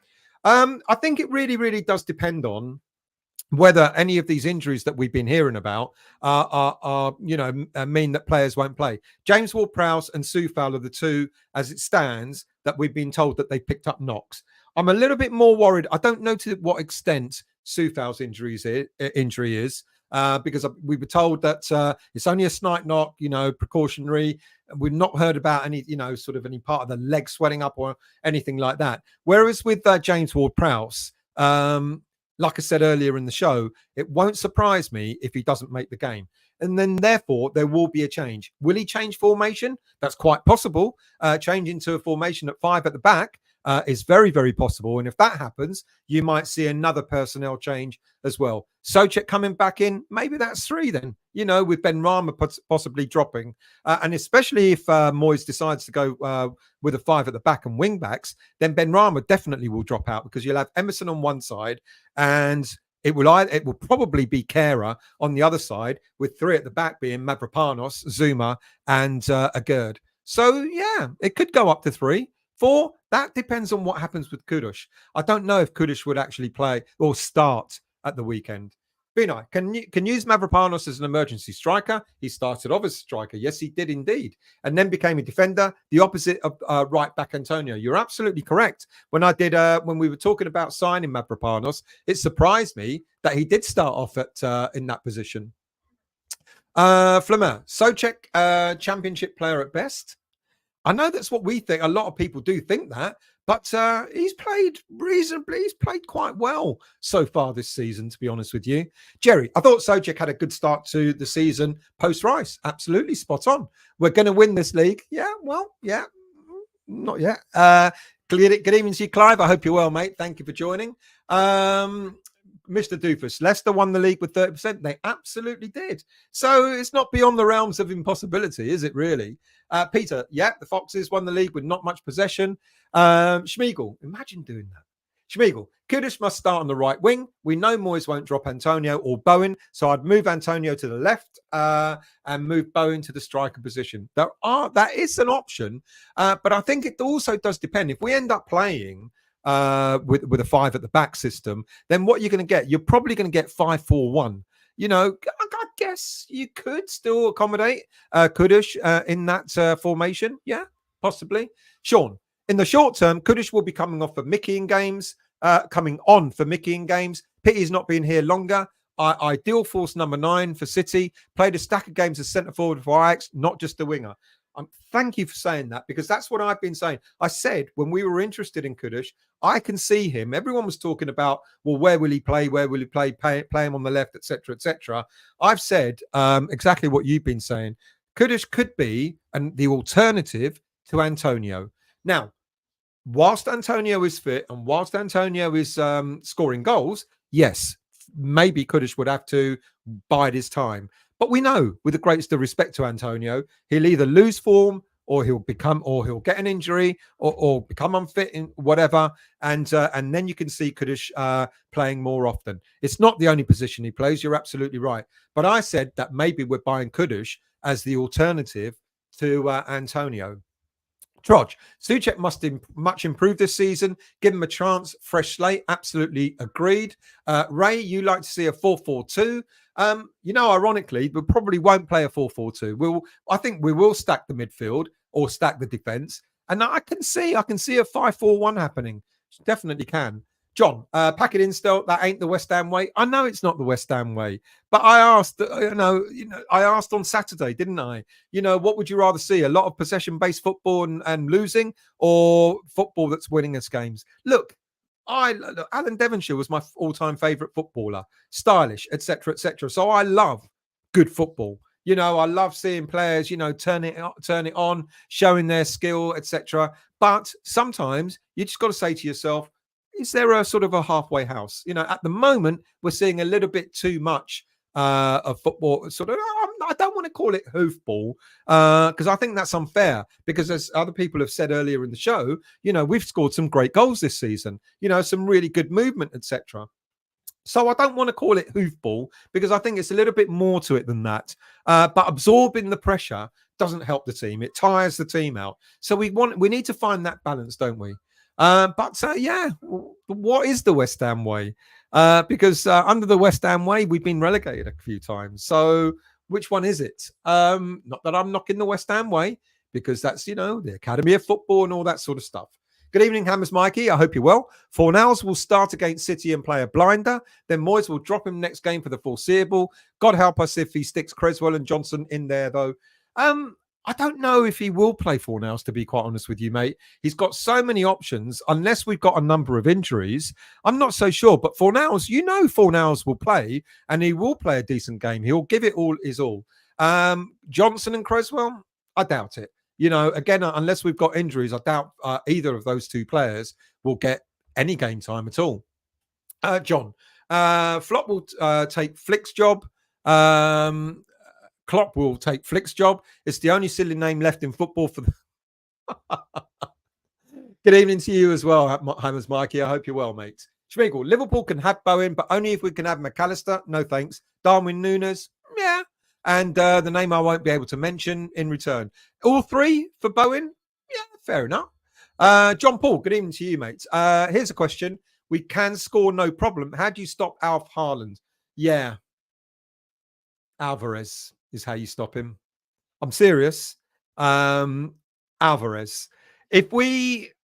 I think it really, really does depend on whether any of these injuries that we've been hearing about mean that players won't play. James Ward-Prowse and Soufal are the 2, as it stands, that we've been told that they picked up knocks. I'm a little bit more worried. I don't know to what extent Soufal's injury is. Because we were told that it's only a slight knock, precautionary. We've not heard about any, sort of any part of the leg swelling up or anything like that. Whereas with James Ward-Prowse, like I said earlier in the show, it won't surprise me if he doesn't make the game. And then, therefore, there will be a change. Will he change formation? That's quite possible. Change into a formation at 5 at the back is very, very possible. And if that happens, you might see another personnel change as well. Souček coming back in, maybe that's 3 then, with Ben Rama possibly dropping. And especially if Moyes decides to go with a 5 at the back and wing backs, then Ben Rama definitely will drop out because you'll have Emerson on one side and it will probably be Kehrer on the other side, with 3 at the back being Mavropanos, Zuma and Agerd. So, yeah, it could go up to 3. 4, that depends on what happens with Kudus. I don't know if Kudus would actually play or start at the weekend. Vinay, can use Mavropanos as an emergency striker. He started off as a striker. Yes, he did indeed. And then became a defender, the opposite of right back Antonio. You're absolutely correct. When we were talking about signing Mavropanos, it surprised me that he did start off in that position. Flamer, Souček, championship player at best. I know that's what we think. A lot of people do think that, but he's played reasonably. He's played quite well so far this season, to be honest with you. Jerry, I thought Souček had a good start to the season post-Rice. Absolutely spot on. We're going to win this league. Yeah, well, yeah, not yet. Good evening to you, Clive. I hope you're well, mate. Thank you for joining. Mr. Doofus, Leicester won the league with 30%. They absolutely did. So it's not beyond the realms of impossibility, is it really? Peter, yeah, the Foxes won the league with not much possession. Schmiegel, imagine doing that. Schmiegel, Kudus must start on the right wing. We know Moyes won't drop Antonio or Bowen, so I'd move Antonio to the left and move Bowen to the striker position. That is an option, but I think it also does depend. If we end up playing with a 5 at the back system, then what you're going to get, you're probably going to get 5-4-1. I guess you could still accommodate Kudus in that formation. Yeah, possibly. Sean, in the short term, Kudus will be coming on for Mickey in games. Pity's not being here longer. Ideal force number 9 for City. Played a stack of games as centre forward for Ajax, not just a winger. Thank you for saying that, because that's what I've been saying. I said when we were interested in Kudus, I can see him. Everyone was talking about, well, where will he play? Where will he play? Play him on the left, etc., etc. I've said exactly what you've been saying. Kudus could be the alternative to Antonio. Now, whilst Antonio is fit and whilst Antonio is scoring goals, yes, maybe Kudus would have to bide his time. But we know, with the greatest of respect to Antonio, he'll either lose form or he'll get an injury or become unfit in whatever. And then you can see Kudus playing more often. It's not the only position he plays. You're absolutely right. But I said that maybe we're buying Kudus as the alternative to Antonio. Trodge, Souček must much improve this season. Give him a chance, fresh slate. Absolutely agreed. Ray, you like to see a 4-4-2. Ironically, we probably won't play a 4-4-2. I think we will stack the midfield or stack the defense. And I can see a 5-4-1 happening. Definitely can. John, pack it in still. That ain't the West Ham way. I know it's not the West Ham way, but I asked, I asked on Saturday, didn't I? What would you rather see? A lot of possession-based football and losing, or football that's winning us games? Look, Alan Devonshire was my all-time favourite footballer, stylish, etc., etc. So I love good football. You know, I love seeing players, turn it on, showing their skill, etc. But sometimes you just got to say to yourself, is there a sort of a halfway house? At the moment, we're seeing a little bit too much of football. Sort of, I don't want to call it hoofball because I think that's unfair. Because as other people have said earlier in the show, we've scored some great goals this season. Some really good movement, etc. So I don't want to call it hoofball because I think it's a little bit more to it than that. But absorbing the pressure doesn't help the team. It tires the team out. So we need to find that balance, don't we? Yeah, what is the West Ham way? Because under the West Ham way, we've been relegated a few times. So which one is it? Not that I'm knocking the West Ham way, because that's, the Academy of Football and all that sort of stuff. Good evening, Hammers Mikey. I hope you're well. Fornals will start against City and play a blinder. Then Moyes will drop him next game for the foreseeable. God help us if he sticks Creswell and Johnson in there, though. I don't know if he will play Fornals, to be quite honest with you, mate. He's got so many options. Unless we've got a number of injuries, I'm not so sure. But Fornals, Fornals will play, and he will play a decent game. He'll give it all his all. Johnson and Creswell, I doubt it. Again, unless we've got injuries, I doubt either of those two players will get any game time at all. John, Flop will take Flick's job. Klopp will take Flick's job. It's the only silly name left in football for the... Good evening to you as well, Hammers Mikey. I hope you're well, mate. Schmigel, Liverpool can have Bowen, but only if we can have McAllister. No thanks. Darwin Núñez, yeah. And the name I won't be able to mention in return. All three for Bowen? Yeah, fair enough. John Paul, good evening to you, mate. Here's a question. We can score, no problem. How do you stop Alf Haaland? Yeah. Alvarez is how you stop him. I'm serious. Alvarez. It's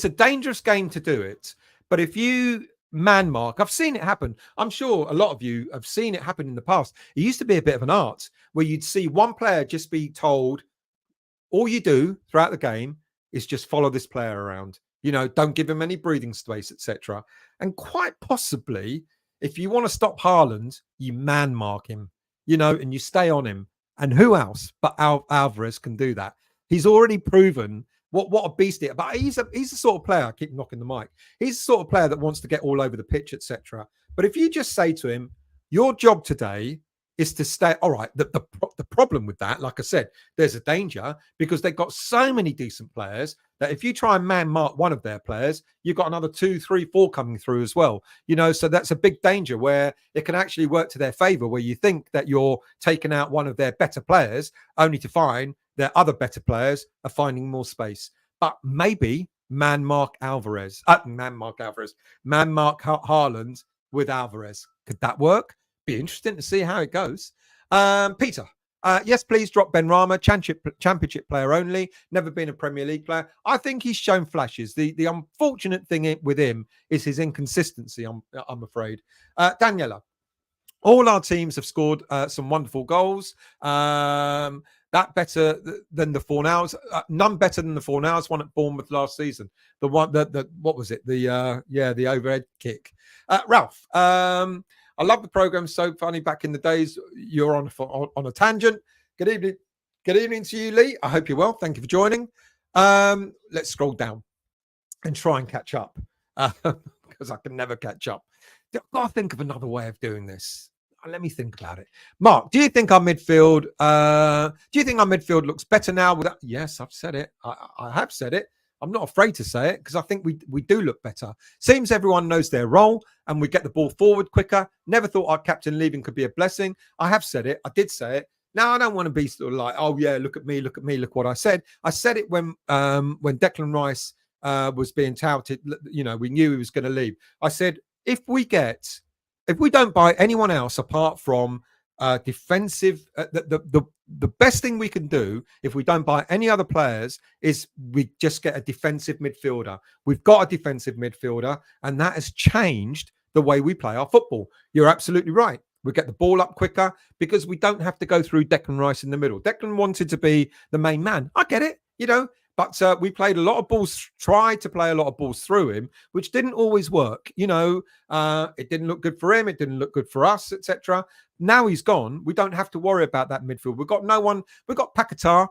a dangerous game to do it, but if you man mark, I've seen it happen. I'm sure a lot of you have seen it happen in the past. It used to be a bit of an art where you'd see one player just be told, all you do throughout the game is just follow this player around. Don't give him any breathing space, etc. And quite possibly, if you want to stop Haaland, you man mark him, and you stay on him. And who else but Alvarez can do that? He's already proven what a beast he is. But he's the sort of player, I keep knocking the mic. He's the sort of player that wants to get all over the pitch, etc. But if you just say to him, your job today is to stay. All right. The problem with that, like I said, there's a danger because they've got so many decent players that if you try and man mark one of their players, you've got another 2, 3, 4 coming through as well. So that's a big danger where it can actually work to their favor, where you think that you're taking out one of their better players only to find their other better players are finding more space. But maybe man mark Haaland with Alvarez. Could that work? Be interesting to see how it goes. Peter, yes, please drop Ben Rama, championship player only, never been a Premier League player. I think he's shown flashes. The unfortunate thing with him is his inconsistency, I'm afraid. Daniela, all our teams have scored some wonderful goals. That better than the Fornals. None better than the Fornals one at Bournemouth last season. The one that what was it? The overhead kick. Ralph, I love the program. So funny. Back in the days, you're on a tangent. Good evening to you, Lee. I hope you're well. Thank you for joining. Let's scroll down and try and catch up because I can never catch up. I've got to think of another way of doing this. Let me think about it. Mark, do you think our midfield? Looks better now? Yes, I've said it. I have said it. I'm not afraid to say it because I think we do look better. Seems everyone knows their role and we get the ball forward quicker. Never thought our captain leaving could be a blessing. I have said it. I did say it. Now I don't want to be sort of like, oh yeah, look at me, look what I said. I said it when Declan Rice was being touted. We knew he was going to leave. I said if we don't buy anyone else apart from defensive, the best thing we can do if we don't buy any other players is we just get a defensive midfielder. We've got a defensive midfielder, and that has changed the way we play our football. You're absolutely right. We get the ball up quicker because we don't have to go through Declan Rice in the middle. Declan wanted to be the main man. I get it, but we played a lot of balls, tried to play a lot of balls through him, which didn't always work. It didn't look good for him. It didn't look good for us, etc. Now he's gone. We don't have to worry about that midfield. We've got no one. We've got Paquetá,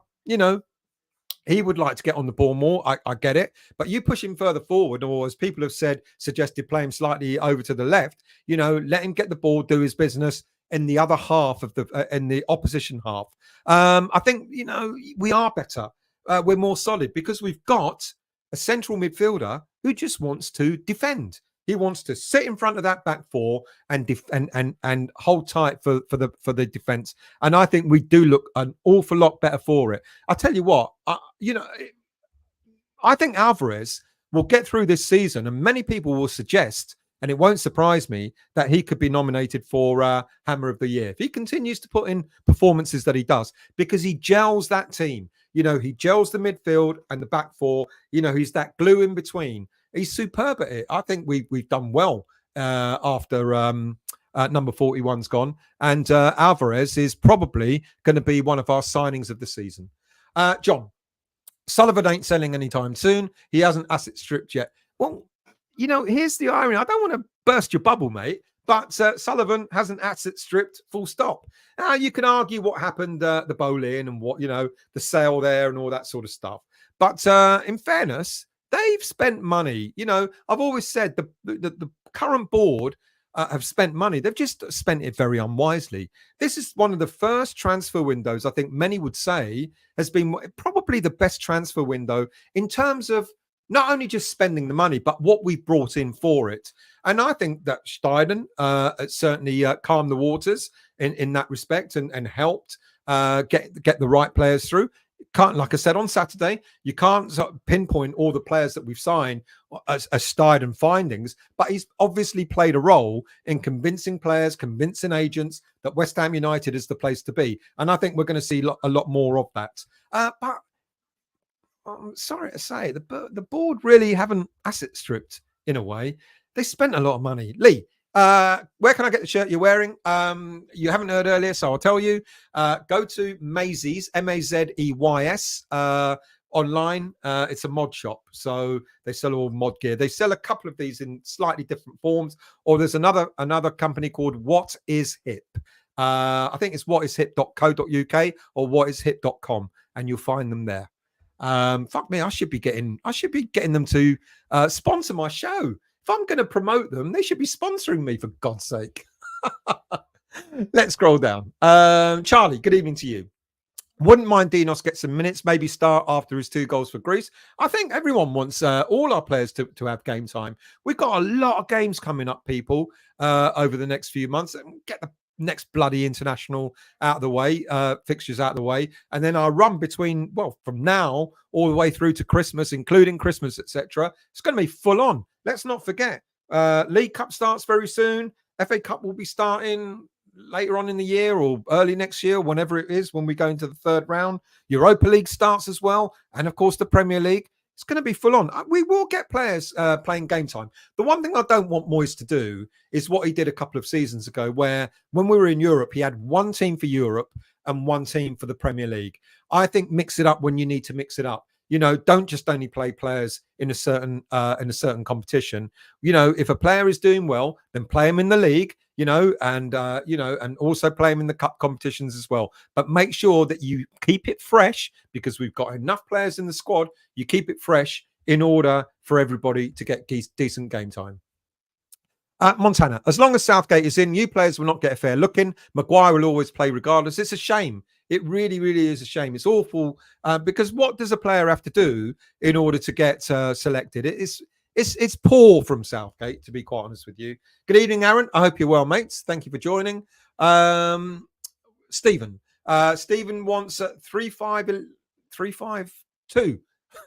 he would like to get on the ball more. I get it. But you push him further forward, or as people have suggested, play him slightly over to the left, let him get the ball, do his business in the other half of in the opposition half. I think, we are better. We're more solid because we've got a central midfielder who just wants to defend. He wants to sit in front of that back four and hold tight for the defense. And I think we do look an awful lot better for it. I tell you what, I think Alvarez will get through this season, and many people will suggest, and it won't surprise me, that he could be nominated for Hammer of the Year if he continues to put in performances that he does, because he gels that team. He gels the midfield and the back four. He's that glue in between. He's superb at it. I think we've done well after number 41's gone. And Alvarez is probably going to be one of our signings of the season. John, Sullivan ain't selling anytime soon. He hasn't asset stripped yet. Well, here's the irony. I don't want to burst your bubble, mate, but Sullivan hasn't asset stripped, full stop. Now, you can argue what happened, the Boleyn and what, the sale there and all that sort of stuff. But in fairness, they've spent money. I've always said the current board have spent money. They've just spent it very unwisely. This is one of the first transfer windows, I think many would say, has been probably the best transfer window in terms of not only just spending the money, but what we've brought in for it. And I think that Steiden certainly calmed the waters in that respect and helped get the right players through. Can't, like I said on Saturday, you can't sort of pinpoint all the players that we've signed as Steiden findings, but he's obviously played a role in convincing players, convincing agents that West Ham United is the place to be. And I think we're going to see a lot more of that. But I'm sorry to say, the board really haven't asset stripped in a way. They spent a lot of money. Lee, where can I get the shirt you're wearing? You haven't heard earlier, so I'll tell you. Go to Mazeys, Mazeys, online. It's a mod shop, so they sell all mod gear. They sell a couple of these in slightly different forms. Or there's another company called What Is Hip. I think it's whatiship.co.uk or whatiship.com, and you'll find them there. Fuck me, I should be getting them to sponsor my show. If I'm going to promote them, they should be sponsoring me, for God's sake. Let's scroll down. Charlie, good evening to you. Wouldn't mind Dinos get some minutes, maybe start after his 2 goals for Greece. I think everyone wants all our players to have game time. We've got a lot of games coming up, people, over the next few months. Get the next bloody international out of the way, fixtures out of the way, and then our run between, from now all the way through to Christmas, including Christmas, etc. It's going to be full on. Let's not forget, League Cup starts very soon. FA Cup will be starting later on in the year or early next year, whenever it is, when we go into the 3rd round. Europa League starts as well, and of course the Premier League. It's going to be full on. We will get players playing game time. The one thing I don't want Moyes to do is what he did a couple of seasons ago, where when we were in Europe, he had one team for Europe and one team for the Premier League. I think mix it up when you need to mix it up. Don't just only play players in a certain competition. If a player is doing well, then play him in the league. And also play him in the cup competitions as well. But make sure that you keep it fresh, because we've got enough players in the squad. You keep it fresh in order for everybody to get decent game time. Montana, as long as Southgate is in, new players will not get a fair look in. Maguire will always play regardless. It's a shame. It really, really is a shame. It's awful because what does a player have to do in order to get selected? It's poor from Southgate, to be quite honest with you. Good evening, Aaron. I hope you're well, mates. Thank you for joining. Stephen. Stephen wants 3-5-2.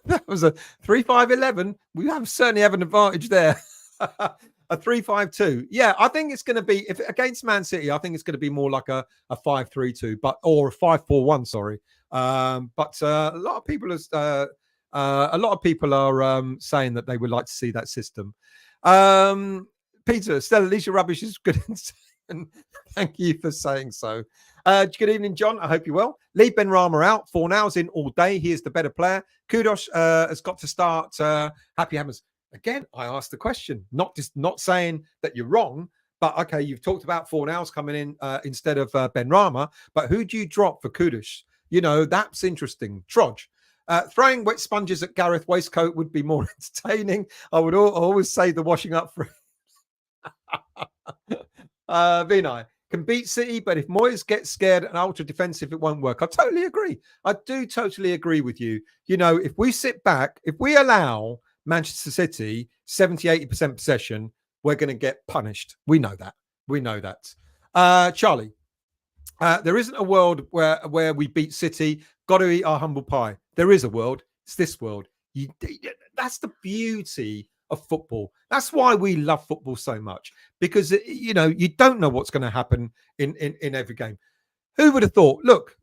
That was a 3-5-11. We certainly have an advantage there. A 3-5-2. Yeah, I think it's going to be, if against Man City, I think it's going to be more like a 5-3-2, or a 5-4-1. Sorry, but a lot of people are saying that they would like to see that system. Peter, Stella, at least your rubbish is good. And thank you for saying so. Good evening, John. I hope you're well. Leave Benrahma out. Fornals in all day. He is the better player. Kudos has got to start. Happy Hammers. Again, I asked the question, not saying that you're wrong, But okay, you've talked about Fornals coming in instead of Ben Rama, but who do you drop for Kudus? You know, that's interesting. Trodge. Throwing wet sponges at Gareth Waistcoat would be more entertaining. I would always say the washing up for Vinay can beat City, but if Moyes gets scared and ultra defensive, it won't work. I totally agree. I do totally agree with you. You know, if we sit back, if we allow Manchester City 70, 80% possession, we're going to get punished. We know that. We know that. Charlie, there isn't a world where we beat City. Got to eat our humble pie. There is a world. It's this world. That's the beauty of football. That's why we love football so much, because you know you don't know what's going to happen in every game. Who would have thought? Look,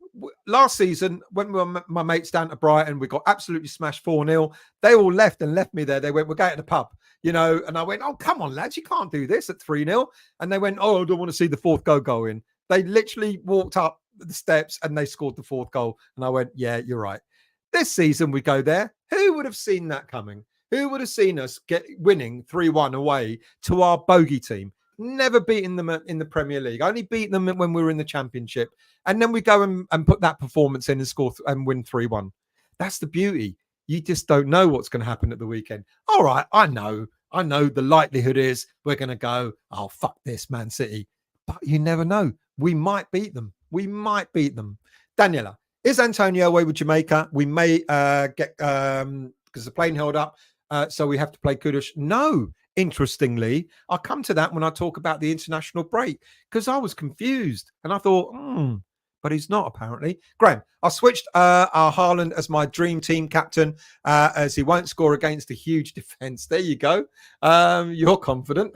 last season when my mates down to Brighton, we got absolutely smashed 4-0. They all left me there. They went, we're going to the pub, you know, and I went, oh, come on, lads, you can't do this at 3-0. And they went, oh, I don't want to see the fourth goal go in. They literally walked up the steps and they scored the fourth goal. And I went, yeah, you're right. This season we go there. Who would have seen that coming? Who would have seen us winning 3-1 away to our bogey team? Never beaten them in the Premier League. Only beat them when we were in the Championship. And then we go and put that performance in and score and win 3-1. That's the beauty. You just don't know what's going to happen at the weekend. All right, I know the likelihood is we're going to go, oh, fuck this, Man City. But you never know. We might beat them. Daniela, is Antonio away with Jamaica? We may get, because the plane held up, so we have to play Kudus. No, interestingly, I'll come to that when I talk about the international break, because I was confused and I thought, but he's not apparently. Graham, I switched our Haaland as my dream team captain as he won't score against a huge defence. There you go. You're confident.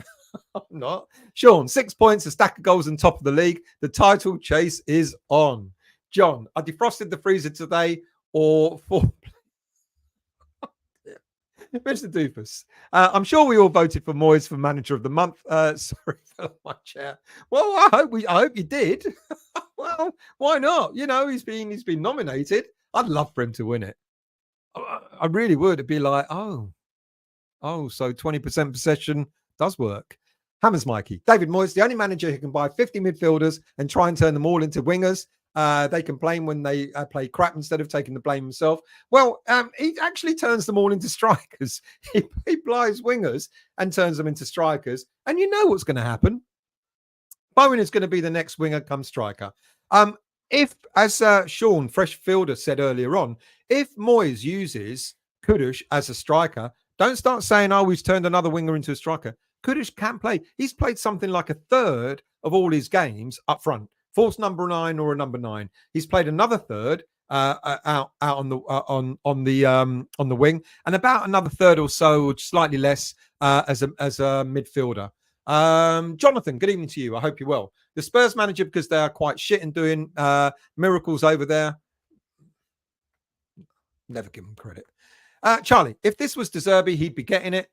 I'm not. Sean, 6 points, a stack of goals on top of the league. The title chase is on. John, I defrosted the freezer today or for Mr. Doofus. I'm sure we all voted for Moyes for manager of the month. Sorry for my chair. Well, I hope you did. Well, why not? You know, he's been nominated. I'd love for him to win it. I really would. It'd be like, oh, so 20% possession does work. Hammers Mikey. David Moyes, the only manager who can buy 50 midfielders and try and turn them all into wingers. They complain when they play crap instead of taking the blame himself. Well, he actually turns them all into strikers. He buys wingers and turns them into strikers. And you know what's going to happen. Bowen is going to be the next winger come striker. If, as Sean, fresh fielder, said earlier on, if Moyes uses Kudus as a striker, don't start saying, oh, he's turned another winger into a striker. Kudus can play. He's played something like a third of all his games up front. False number 9 or a number 9. He's played another third out on the wing, and about another third or so, or slightly less, as a midfielder. Jonathan, good evening to you. I hope you're well. The Spurs manager, because they are quite shit and doing miracles over there. Never give him credit. Charlie, if this was De Zerbi, he'd be getting it.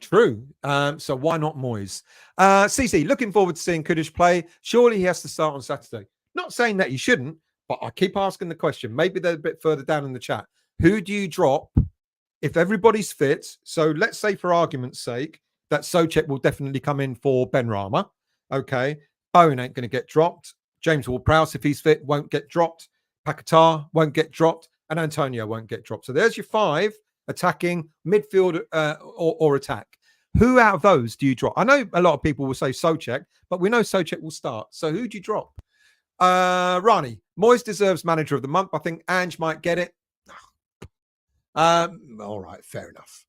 True. So why not Moyes? CC, looking forward to seeing Kudus play. Surely he has to start on Saturday. Not saying that he shouldn't, but I keep asking the question. Maybe they're a bit further down in the chat. Who do you drop if everybody's fit? So let's say, for argument's sake, that Souček will definitely come in for Benrahma. Okay. Bowen ain't going to get dropped. James Ward-Prowse, if he's fit, won't get dropped. Paquetá won't get dropped. And Antonio won't get dropped. So there's your 5 attacking, midfield, or attack. Who out of those do you drop? I know a lot of people will say Souček, but we know Souček will start. So who do you drop? Rani, Moyes deserves manager of the month. I think Ange might get it. All right, fair enough.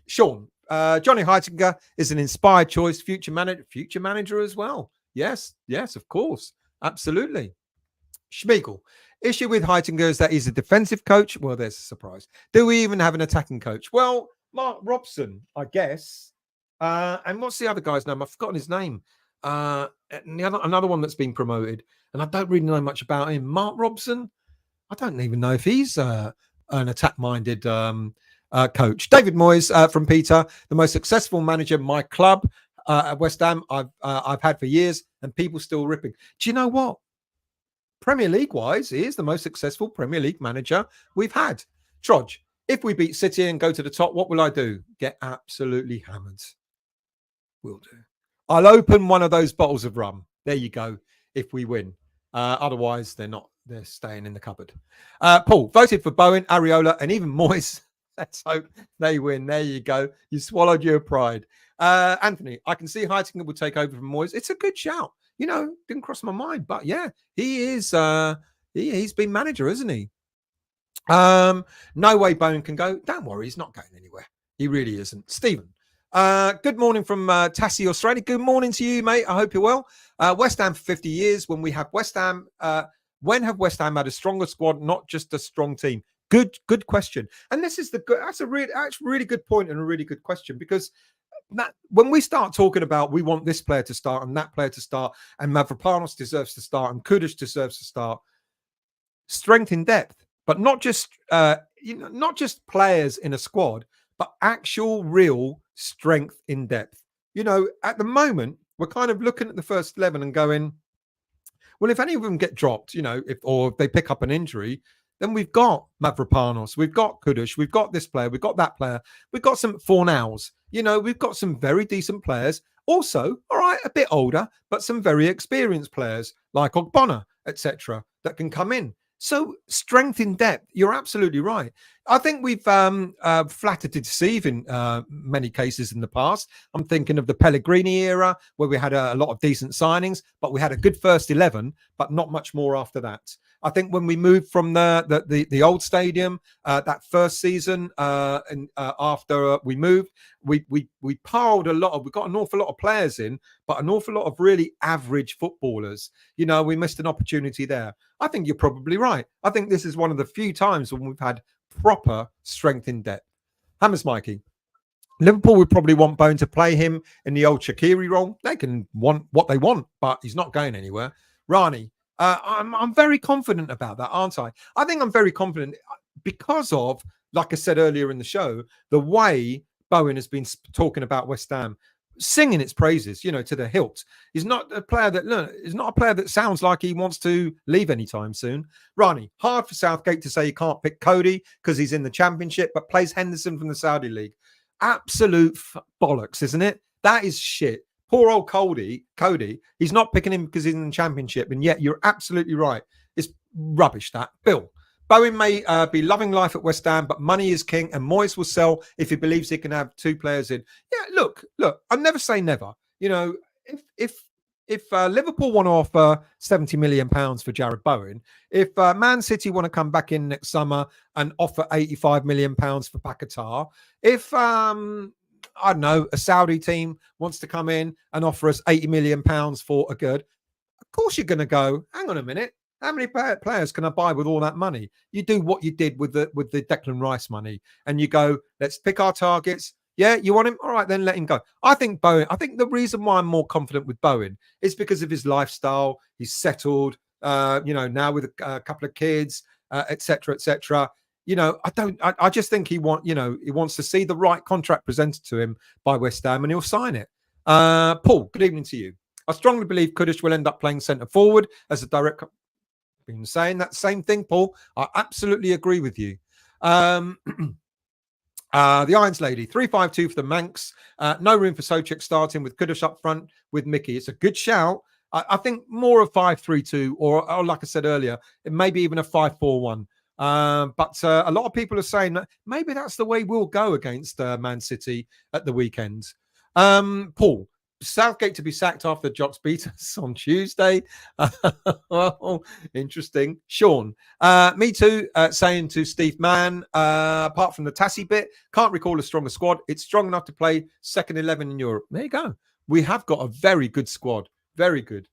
Sean, Johnny Heitinga is an inspired choice. Future manager as well. Yes, of course. Absolutely. Schmiegel. Issue with Heitinga is that he's a defensive coach. Well, there's a surprise. Do we even have an attacking coach? Well, Mark Robson, I guess. And what's the other guy's name? I've forgotten his name. Another one that's been promoted. And I don't really know much about him. Mark Robson? I don't even know if he's an attack-minded coach. David Moyes from Peter, the most successful manager my club at West Ham I've had for years, and people still ripping. Do you know what? Premier League-wise, he is the most successful Premier League manager we've had. Trodge, if we beat City and go to the top, what will I do? Get absolutely hammered. Will do. I'll open one of those bottles of rum. There you go. If we win, otherwise they're not. They're staying in the cupboard. Paul voted for Bowen, Areola, and even Moyes. Let's hope they win. There you go. You swallowed your pride. Anthony, I can see Heitinga will take over from Moyes. It's a good shout. Didn't cross my mind, but yeah, he is. He's been manager, isn't he? No way Bowen can go. Don't worry, he's not going anywhere. He really isn't. Stephen, good morning from Tassie, Australia. Good morning to you, mate. I hope you're well. West Ham for 50 years. When have West Ham had a stronger squad, not just a strong team? Good question. And this is that's a really good point and a really good question, because when we start talking about we want this player to start and that player to start and Mavropanos deserves to start and Kudus deserves to start, strength in depth, but not just not just players in a squad, but actual real strength in depth. At the moment we're kind of looking at the first 11 and going, well, if any of them get dropped, if they pick up an injury, then we've got Mavropanos, we've got Kudus, we've got this player, we've got that player, we've got some Fornows, we've got some very decent players. Also, all right, a bit older, but some very experienced players like Ogbonna, etc., that can come in. So strength in depth, you're absolutely right. I think we've flattered to deceive in many cases in the past. I'm thinking of the Pellegrini era, where we had a lot of decent signings, but we had a good first 11, but not much more after that. I think when we moved from the old stadium that first season, and after we moved, we piled we got an awful lot of players in, but an awful lot of really average footballers. We missed an opportunity there. I think you're probably right. I think this is one of the few times when we've had proper strength in depth. Hammers Mikey. Liverpool would probably want Bowen to play him in the old Shaqiri role. They can want what they want, but he's not going anywhere. Rani, I'm very confident about that, aren't I? I think I'm very confident because of, like I said earlier in the show, the way Bowen has been talking about West Ham, singing its praises, to the hilt. He's not a player that sounds like he wants to leave anytime soon. Rani, hard for Southgate to say he can't pick Cody because he's in the Championship, but plays Henderson from the Saudi League. Absolute bollocks, isn't it? That is shit. Poor old Cody, he's not picking him because he's in the Championship, and yet you're absolutely right. It's rubbish, that. Bill, Bowen may be loving life at West Ham, but money is king, and Moyes will sell if he believes he can have two players in. Yeah, look, I'll never say never. If Liverpool want to offer £70 million for Jarrod Bowen, if Man City want to come back in next summer and offer £85 million for Paquetá, if I don't know, a Saudi team wants to come in and offer us £80 million for a good, of course you're going to go, hang on a minute, how many players can I buy with all that money? You do what you did with the Declan Rice money, and you go, let's pick our targets. Yeah, you want him? All right, then let him go. I think the reason why I'm more confident with Bowen is because of his lifestyle. He's settled, now with a couple of kids, etc., etc. I just think he wants to see the right contract presented to him by West Ham, and he'll sign it. Paul, good evening to you. I strongly believe Kudus will end up playing centre forward as a direct. Been saying that same thing, Paul. I absolutely agree with you. The Irons Lady, 3-5-2 for the Manx. No room for Souček starting with Kudus up front with Mickey. It's a good shout. I think more of 5-3-2 or like I said earlier, maybe even a 5-4-1. But a lot of people are saying that maybe that's the way we'll go against Man City at the weekend. Paul, Southgate to be sacked after Jocks beat us on Tuesday. Well, interesting. Sean, me too, saying to Steve Mann, apart from the Tassie bit, can't recall a stronger squad. It's strong enough to play second 11 in Europe. There you go. We have got a very good squad. Very good.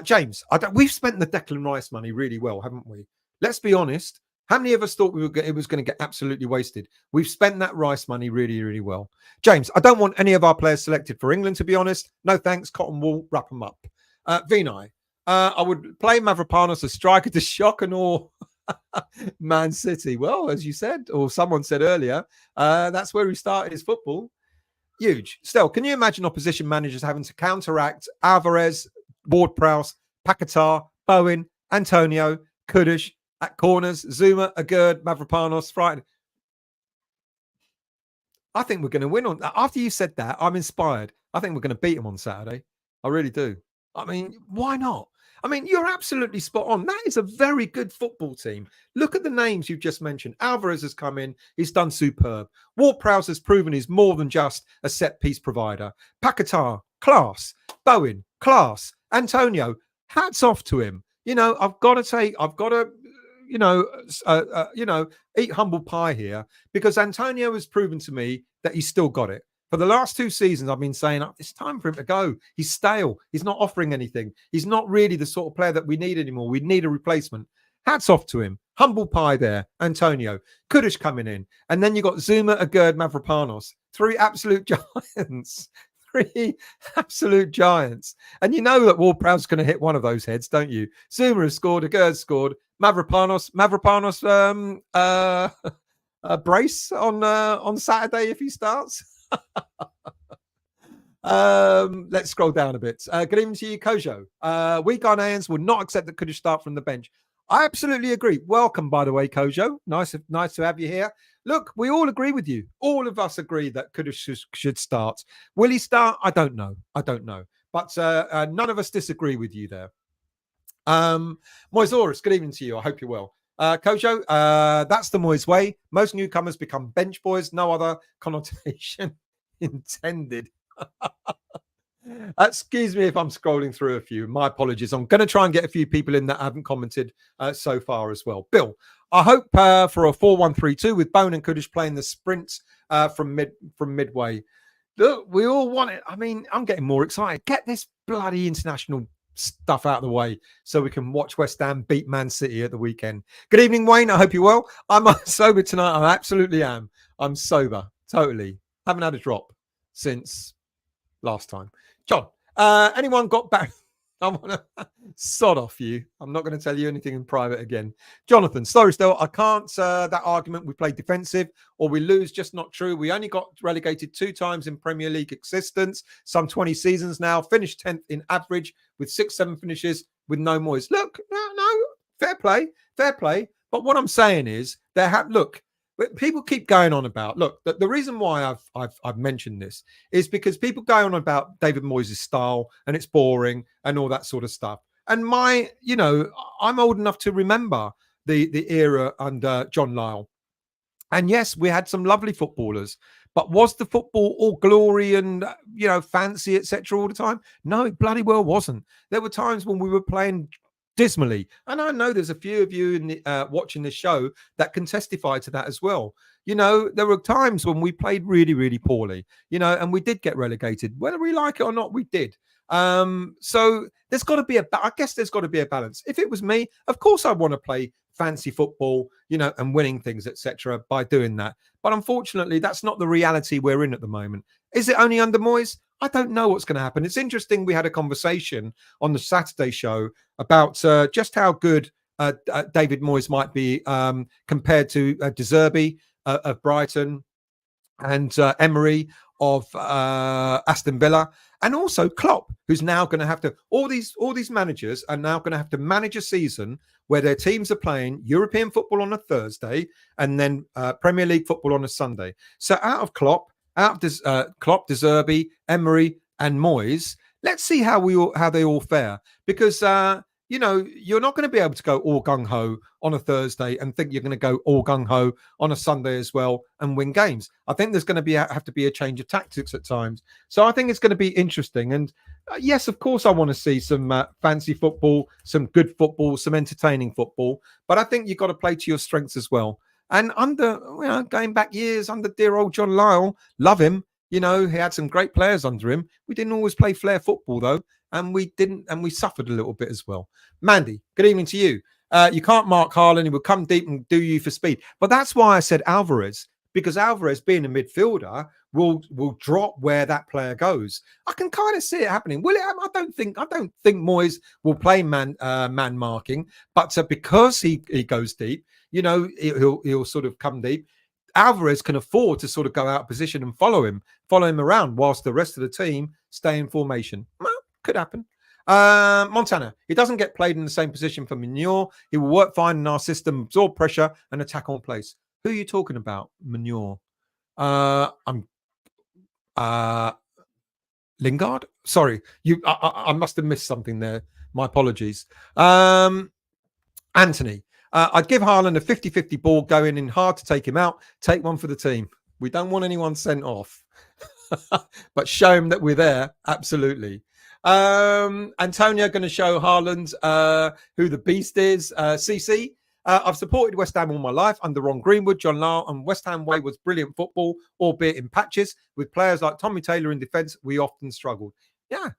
James, we've spent the Declan Rice money really well, haven't we? Let's be honest. How many of us thought it was going to get absolutely wasted? We've spent that Rice money really, really well. James, I don't want any of our players selected for England, to be honest. No thanks. Cotton wool, wrap them up. Vinay, I would play Mavropanos as striker to shock and awe Man City. Well, as you said, or someone said earlier, that's where he started his football. Huge. Still, can you imagine opposition managers having to counteract Alvarez, Ward-Prowse, Paquetá, Bowen, Antonio, Kudus, at corners, Zuma, Agurd, Mavropanos, Frightened. I think we're going to win on. After you said that, I'm inspired. I think we're going to beat them on Saturday. I really do. I mean, why not? I mean, you're absolutely spot on. That is a very good football team. Look at the names you've just mentioned. Alvarez has come in. He's done superb. Ward-Prowse has proven he's more than just a set-piece provider. Paquetá, class. Bowen, class. Antonio, hats off to him. You know, I've got to, eat humble pie here, because Antonio has proven to me that he's still got it. For the last 2 seasons, I've been saying, it's time for him to go. He's stale. He's not offering anything. He's not really the sort of player that we need anymore. We need a replacement. Hats off to him. Humble pie there, Antonio. Kudish coming in. And then you got Zuma, Agurd, Mavropanos. 3 absolute giants. 3 absolute giants. And you know that Ward-Prowse's going to hit one of those heads, don't you? Zuma has scored. Agurd scored. Mavropanos brace on Saturday if he starts. Let's scroll down a bit. Good evening to you, Kojo. We Ghanaians will not accept that Kudish start from the bench. I absolutely agree. Welcome, by the way, Kojo. Nice to have you here. Look, we all agree with you. All of us agree that Kudish should start. Will he start? I don't know. But none of us disagree with you there. Moisaurus, good evening to you. I hope you're well. Kojo, that's the Moyes way. Most newcomers become bench boys. No other connotation intended. Excuse me if I'm scrolling through a few. My apologies. I'm going to try and get a few people in that haven't commented so far as well. Bill, I hope for a 4-1-3-2 with Bone and Kudish playing the sprints from midway. Look, we all want it. I mean, I'm getting more excited. Get this bloody international stuff out of the way so we can watch West Ham beat Man City at the weekend. Good evening, Wayne. I hope you're well. I'm sober tonight. I absolutely am. I'm sober. Totally. Haven't had a drop since last time. John, anyone got back? I want to sod off you. I'm not going to tell you anything in private again. Jonathan, sorry, still, I can't. That argument, we play defensive or we lose, just not true. We only got relegated 2 times in Premier League existence, some 20 seasons now, finished 10th in average with 6-7 finishes with no Moyes. Look, no, fair play. But what I'm saying is, look, people keep going on about, look, the reason why I've mentioned this is because people go on about David Moyes' style and it's boring and all that sort of stuff. And I'm old enough to remember the era under John Lyall. And yes, we had some lovely footballers, but was the football all glory and, fancy, etc. all the time? No, it bloody well wasn't. There were times when we were playing dismally, and I know there's a few of you in the, watching this show that can testify to that as well. There were times when we played really, really poorly, and we did get relegated, whether we like it or not. We did. So there's got to be I guess there's got to be a balance. If it was me, of course I want to play fancy football, and winning things, etc. by doing that. But unfortunately, that's not the reality we're in at the moment. Is it only under Moyes? I don't know what's going to happen. It's interesting. We had a conversation on the Saturday show about just how good David Moyes might be compared to De Zerbi of Brighton and Emery of Aston Villa, and also Klopp, who's now going to have to. All these managers are now going to have to manage a season where their teams are playing European football on a Thursday and then Premier League football on a Sunday. So out of Klopp, De Zerbi, Emery, and Moyes, let's see how they all fare, because you're not going to be able to go all gung-ho on a Thursday and think you're going to go all gung-ho on a Sunday as well and win games. I think there's going to have to be a change of tactics at times. So I think it's going to be interesting. And yes, of course, I want to see some fancy football, some good football, some entertaining football. But I think you've got to play to your strengths as well. And going back years under dear old John Lyall, love him. He had some great players under him. We didn't always play flair football, though. And we suffered a little bit as well. Mandy, good evening to you. You can't mark Haaland. He will come deep and do you for speed. But that's why I said Alvarez, because Alvarez, being a midfielder, will drop where that player goes. I can kind of see it happening. Will it? I don't think Moyes will play man marking, but because he goes deep, he'll sort of come deep. Alvarez can afford to sort of go out of position and follow him around whilst the rest of the team stay in formation. Well, could happen. Montana, he doesn't get played in the same position for Manure. He will work fine in our system, absorb pressure and attack on place. Who are you talking about, Manure? I'm Lingard. Sorry, I must have missed something there. My apologies. Anthony. I'd give Haaland a 50-50 ball going in hard to take him out. Take one for the team. We don't want anyone sent off. But show him that we're there. Absolutely. Antonio going to show Haaland who the beast is. CC. I've supported West Ham all my life under Ron Greenwood, John Lyle, and West Ham way was brilliant football, albeit in patches. With players like Tommy Taylor in defence, we often struggled. Yeah,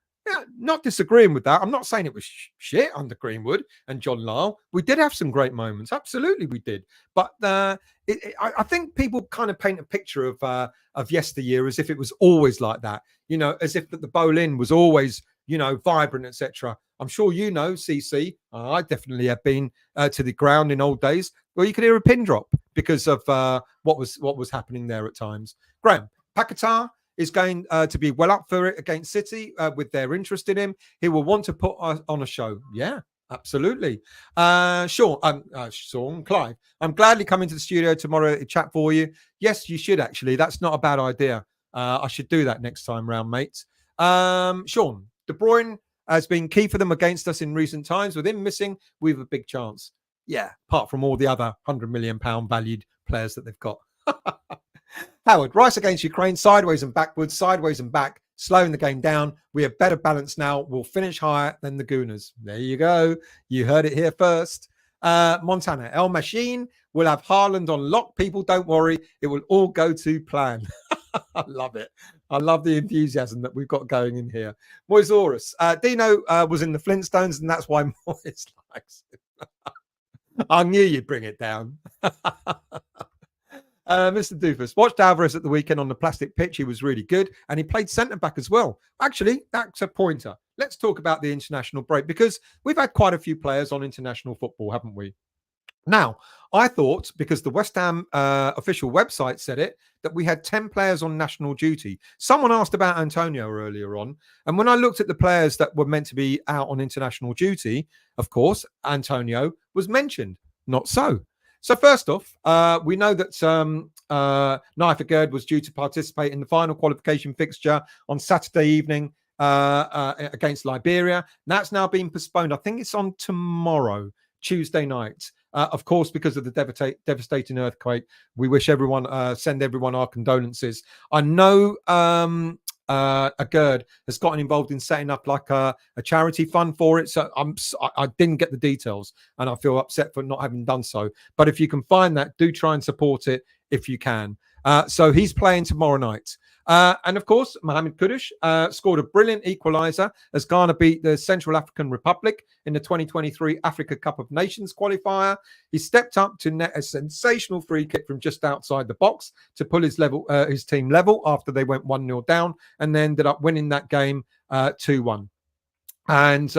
not disagreeing with that. I'm not saying it was shit under Greenwood and John Lyle. We did have some great moments. Absolutely, we did. But I think people kind of paint a picture of yesteryear as if it was always like that. You know, as if that the Boleyn was always, you know, vibrant, etc. I'm sure you know, CC. I definitely have been to the ground in old days where you could hear a pin drop because of what was happening there at times. Graham, Paquetá is going to be well up for it against City with their interest in him. He will want to put on a show. Yeah, absolutely. Sean, Clive, I'm gladly coming to the studio tomorrow to chat for you. Yes, you should actually. That's not a bad idea. I should do that next time round, mates. Sean, De Bruyne has been key for them against us in recent times. With him missing, we have a big chance. Yeah, apart from all the other £100 million valued players that they've got. Howard, Rice against Ukraine, sideways and backwards, sideways and back, slowing the game down. We have better balance now. We'll finish higher than the Gooners. There you go. You heard it here first. Montana, El Machine will have Haaland on lock. People, don't worry. It will all go to plan. I love it. I love the enthusiasm that we've got going in here. Moisaurus. Dino was in the Flintstones, and that's why Moyes likes it. I knew you'd bring it down. Mr. Doofus, watched Alvarez at the weekend on the plastic pitch. He was really good, and he played centre-back as well. Actually, that's a pointer. Let's talk about the international break, because we've had quite a few players on international football, haven't we? Now, I thought, because the West Ham official website said it, that we had 10 players on national duty. Someone asked about Antonio earlier on, and when I looked at the players that were meant to be out on international duty, of course, Antonio was mentioned. Not so. So first off, we know that Naifa Gerd was due to participate in the final qualification fixture on Saturday evening against Liberia. That's now been postponed. I think it's on tomorrow, Tuesday night. Of course, because of the devastating earthquake, we wish everyone, send everyone our condolences. I know a Gerd has gotten involved in setting up like a charity fund for it. So I didn't get the details, and I feel upset for not having done so. But if you can find that, do try and support it if you can. So he's playing tomorrow night. And of course, Mohamed Kudus scored a brilliant equaliser as Ghana beat the Central African Republic in the 2023 Africa Cup of Nations qualifier. He stepped up to net a sensational free kick from just outside the box to pull his team level after they went 1-0 down, and they ended up winning that game 2-1. And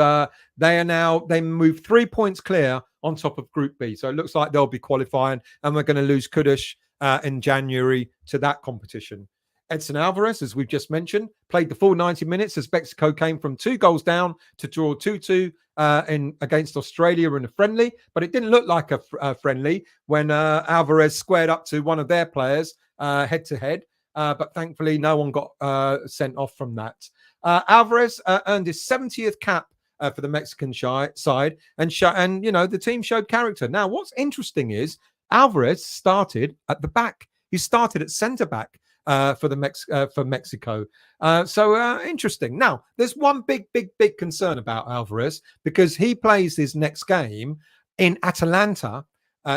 they move 3 points clear on top of Group B. So it looks like they'll be qualifying, and we're going to lose Kudus in January to that competition. Edson Alvarez, as we've just mentioned, played the full 90 minutes as Mexico came from 2 goals down to draw 2-2 against Australia in a friendly. But it didn't look like a friendly when Alvarez squared up to one of their players head-to-head. But thankfully, no one got sent off from that. Alvarez earned his 70th cap for the Mexican side, and you know, the team showed character. Now, what's interesting is Alvarez started at the back. He started at centre-back. For Mexico. So interesting. Now, there's one big concern about Alvarez, because he plays his next game in Atlanta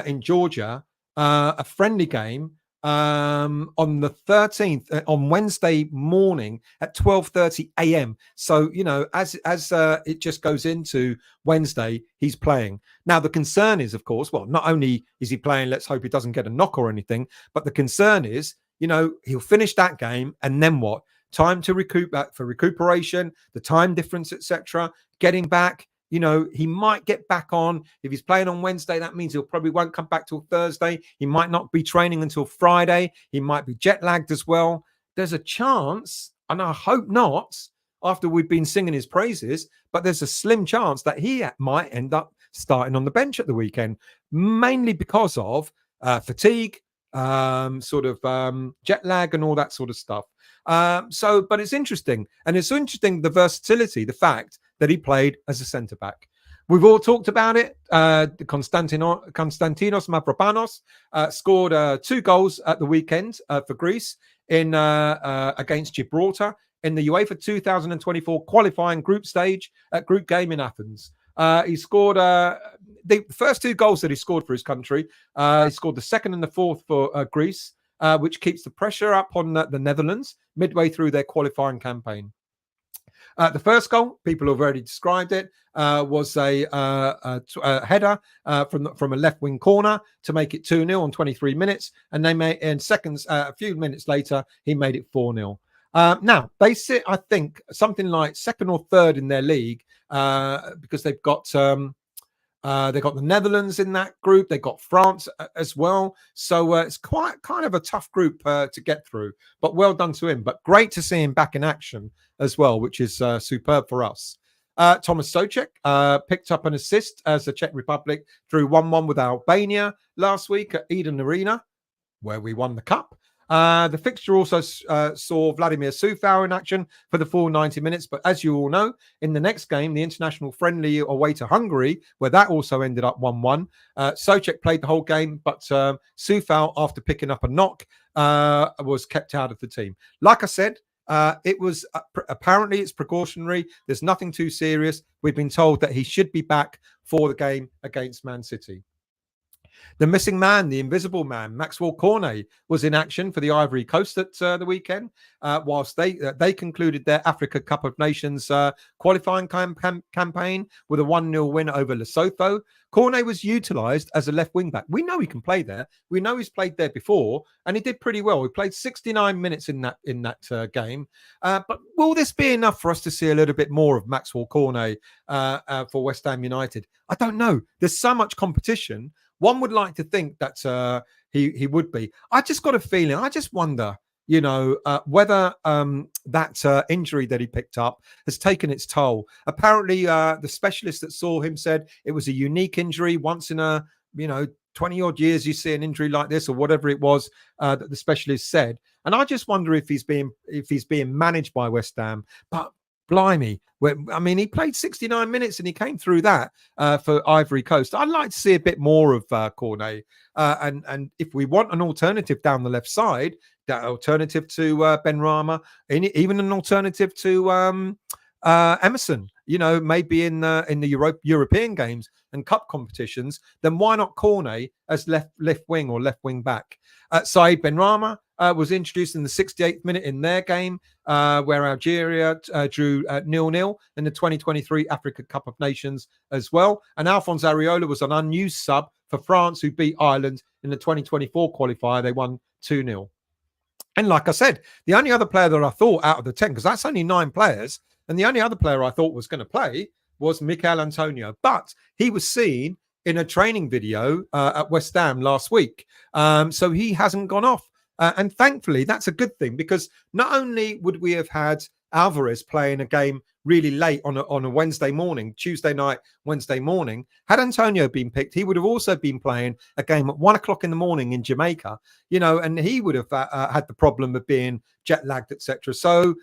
in Georgia, a friendly game on the 13th, on Wednesday morning at 12:30 a.m. So, you know, as it just goes into Wednesday, he's playing. Now, the concern is, of course, well, not only is he playing, let's hope he doesn't get a knock or anything, but the concern is, you know, he'll finish that game, and then what? Time to recoup that for recuperation, the time difference, etc. Getting back, you know, he might get back on. If he's playing on Wednesday, that means he'll probably won't come back till Thursday. He might not be training until Friday. He might be jet lagged as well. There's a chance, and I hope not, after we've been singing his praises, but there's a slim chance that he might end up starting on the bench at the weekend, mainly because of fatigue, jet lag and all that sort of stuff. But it's interesting. And it's interesting, the versatility, the fact that he played as a centre-back. We've all talked about it. Konstantinos Mavropanos scored 2 goals at the weekend for Greece in against Gibraltar in the UEFA 2024 qualifying group game in Athens. He scored the first 2 goals that he scored for his country. He scored the second and the fourth for Greece, which keeps the pressure up on the Netherlands midway through their qualifying campaign. The first goal, people have already described it, was a header from a left wing corner to make it 2-0 on 23 minutes. And they made in seconds, a few minutes later, he made it 4-0. Now, they sit, I think, something like second or third in their league because they've got the Netherlands in that group. They've got France as well. So it's quite kind of a tough group to get through. But well done to him. But great to see him back in action as well, which is superb for us. Thomas Souček picked up an assist as the Czech Republic drew 1-1 with Albania last week at Eden Arena, where we won the cup. The fixture also saw Vladimir Coufal in action for the full 90 minutes. But as you all know, in the next game, the international friendly away to Hungary, where that also ended up 1-1, Souček played the whole game, but Coufal, after picking up a knock, was kept out of the team. Like I said, it was apparently it's precautionary. There's nothing too serious. We've been told that he should be back for the game against Man City. The missing man, the invisible man, Maxwell Cornet, was in action for the Ivory Coast at the weekend, whilst they concluded their Africa Cup of Nations qualifying campaign with a 1-0 win over Lesotho. Cornet was utilised as a left wing back. We know he can play there. We know he's played there before, and he did pretty well. He played 69 minutes in that game. But will this be enough for us to see a little bit more of Maxwell Cornet for West Ham United? I don't know. There's so much competition. One would like to think that he would be. I just got a feeling. I just wonder, whether that injury that he picked up has taken its toll. Apparently, the specialist that saw him said it was a unique injury. Once in a 20 odd years, you see an injury like this, or whatever it was that the specialist said. And I just wonder if he's being managed by West Ham. But blimey, he played 69 minutes and he came through that for Ivory Coast. I'd like to see a bit more of Cornet. And if we want an alternative down the left side, that alternative to Benrahma, even an alternative to Emerson, maybe in the European games and cup competitions, then why not Cornet as left wing or left wing back? Saeed Benrahma was introduced in the 68th minute in their game, where Algeria drew 0-0 in the 2023 Africa Cup of Nations as well. And Alphonse Areola was an unused sub for France, who beat Ireland in the 2024 qualifier. They won 2-0. And like I said, the only other player that I thought out of the 10, because that's only 9 players, and the only other player I thought was going to play was Mikel Antonio. But he was seen in a training video at West Ham last week. So he hasn't gone off. And thankfully, that's a good thing, because not only would we have had Alvarez playing a game really late on a Wednesday morning, Tuesday night, Wednesday morning, had Antonio been picked, he would have also been playing a game at 1 o'clock in the morning in Jamaica, and he would have had the problem of being jet lagged, etc. So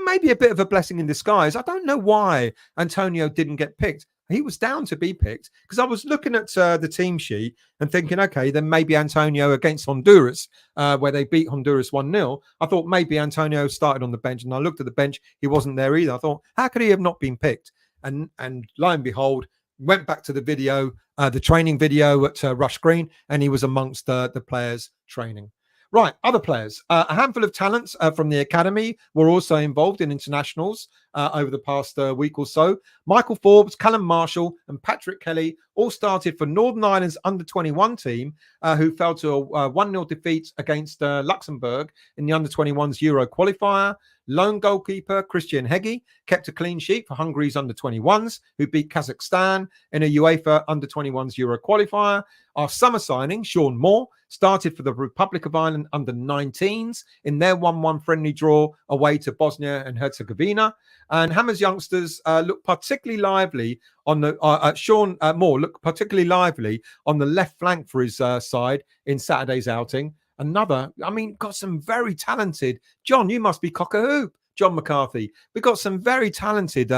maybe a bit of a blessing in disguise. I don't know why Antonio didn't get picked. He was down to be picked, because I was looking at the team sheet and thinking, okay, then maybe Antonio against Honduras, where they beat Honduras 1-0. I thought maybe Antonio started on the bench, and I looked at the bench. He wasn't there either. I thought, how could he have not been picked? And lo and behold, went back to the video, the training video at Rush Green, and he was amongst the players training. Right, other players. A handful of talents from the academy were also involved in internationals over the past week or so. Michael Forbes, Callum Marshall and Patrick Kelly all started for Northern Ireland's under-21 team, who fell to a 1-0 defeat against Luxembourg in the under-21's Euro qualifier. Lone goalkeeper Christian Heggie kept a clean sheet for Hungary's under-21s, who beat Kazakhstan in a UEFA under-21s Euro qualifier. Our summer signing, Sean Moore, started for the Republic of Ireland under-19s in their 1-1 friendly draw away to Bosnia and Herzegovina. And Hammers youngsters looked particularly lively on the Sean Moore looked particularly lively on the left flank for his side in Saturday's outing. got some very talented. John, you must be cock-a-hoop. John McCarthy. We've got some very talented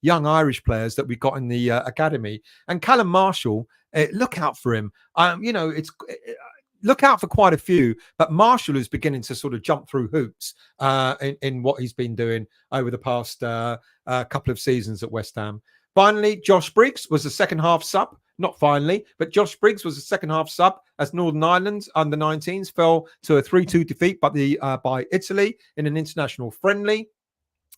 young Irish players that we got in the academy. And Callum Marshall, look out for him. Look out for quite a few, but Marshall is beginning to sort of jump through hoops in what he's been doing over the past couple of seasons at West Ham. Finally, Josh Briggs was a second half sub. Not finally, but Josh Briggs was a second half sub as Northern Ireland under 19s fell to a 3-2 defeat by Italy in an international friendly.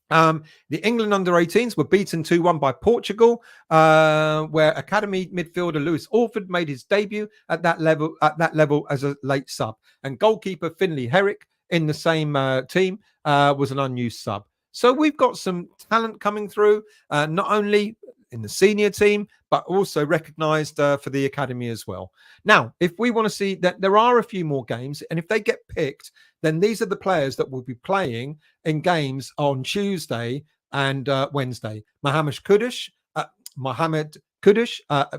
The England under 18s were beaten 2-1 by Portugal, where academy midfielder Lewis Orford made his debut at that level as a late sub, and goalkeeper Finlay Herrick in the same team was an unused sub. So we've got some talent coming through, not only in the senior team, but also recognised for the academy as well. Now, if we want to see that there are a few more games, and if they get picked, then these are the players that will be playing in games on Tuesday and Wednesday. Mohamed Kudus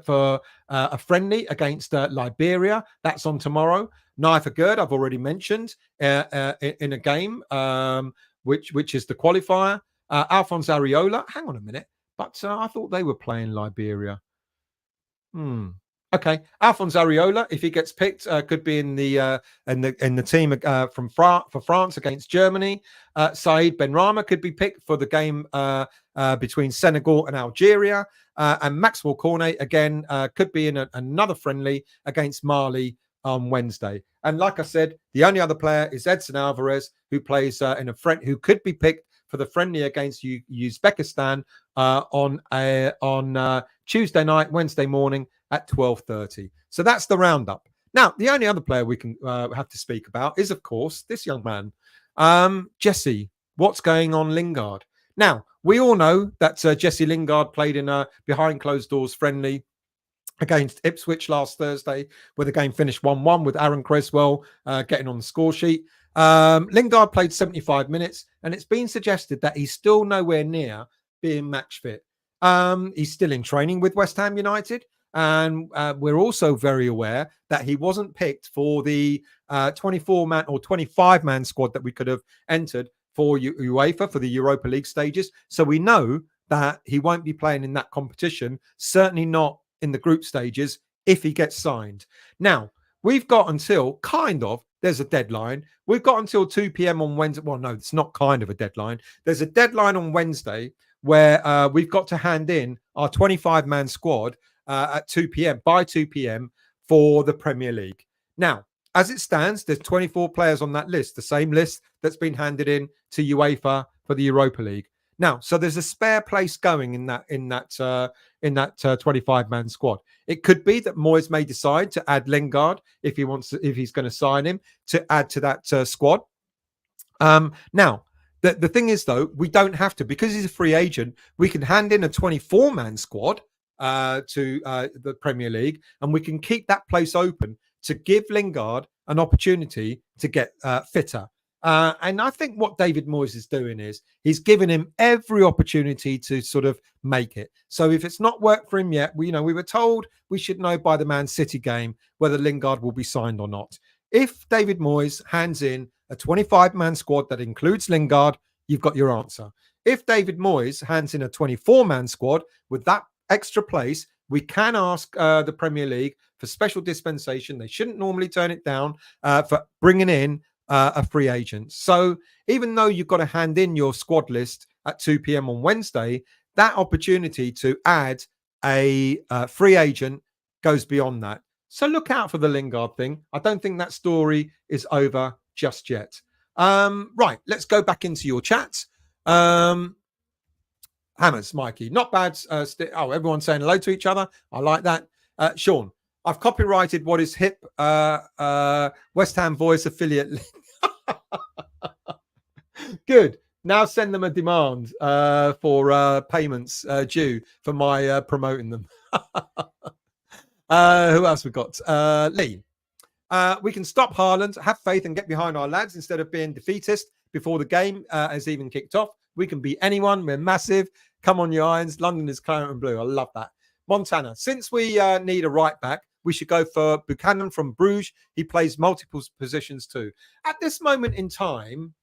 for a friendly against Liberia. That's on tomorrow. Naifa Gerd, I've already mentioned, in a game, which is the qualifier. Alphonse Areola, hang on a minute. But I thought they were playing Liberia. Okay, Alphonse Areola, if he gets picked, could be in the team for France against Germany. Saeed Benrahma could be picked for the game between Senegal and Algeria. And Maxwell Cornet again could be in another friendly against Mali on Wednesday. And like I said, the only other player is Edson Alvarez, who plays who could be picked for the friendly against Uzbekistan on Tuesday night, Wednesday morning at 12:30. So that's the roundup. Now, the only other player we can have to speak about is, of course, this young man, Jesse. What's going on, Lingard? Now, we all know that Jesse Lingard played in a behind closed doors friendly against Ipswich last Thursday, where the game finished 1-1 with Aaron Creswell getting on the score sheet. Lingard played 75 minutes, and it's been suggested that he's still nowhere near being match fit. He's still in training with West Ham United, and we're also very aware that he wasn't picked for the 24-man or 25-man squad that we could have entered for UEFA for the Europa League stages. So we know that he won't be playing in that competition, certainly not in the group stages, if he gets signed. Now, we've got until there's a deadline. We've got until 2 p.m. on Wednesday. Well, no, it's not kind of a deadline. There's a deadline on Wednesday where we've got to hand in our 25-man squad at 2 p.m. by 2 p.m. for the Premier League. Now, as it stands, there's 24 players on that list, the same list that's been handed in to UEFA for the Europa League. Now, so there's a spare place going in that 25-man squad. It could be that Moyes may decide to add Lingard if he's going to sign him to add to that squad. Now, the thing is, though, we don't have to, because he's a free agent. We can hand in a 24-man squad to the Premier League, and we can keep that place open to give Lingard an opportunity to get fitter. And I think what David Moyes is doing is he's giving him every opportunity to sort of make it. So if it's not worked for him yet, we were told we should know by the Man City game whether Lingard will be signed or not. If David Moyes hands in a 25-man squad that includes Lingard, you've got your answer. If David Moyes hands in a 24-man squad with that extra place, we can ask the Premier League for special dispensation. They shouldn't normally turn it down for bringing in a free agent. So even though you've got to hand in your squad list at 2 p.m. on Wednesday, that opportunity to add a free agent goes beyond that. So look out for the Lingard thing. I don't think that story is over just yet. Right, let's go back into your chat. Hammers, Mikey, not bad. Everyone's saying hello to each other. I like that. Sean, I've copyrighted what is hip West Ham Voice affiliate link. Good. Now send them a demand for payments due for my promoting them. Who else we got? Lee. We can stop Haaland, have faith and get behind our lads instead of being defeatist before the game has even kicked off. We can beat anyone. We're massive. Come on, you Irons. London is claret and blue. I love that. Montana. Since we need a right back, we should go for Buchanan from Bruges. He plays multiple positions too. At this moment in time,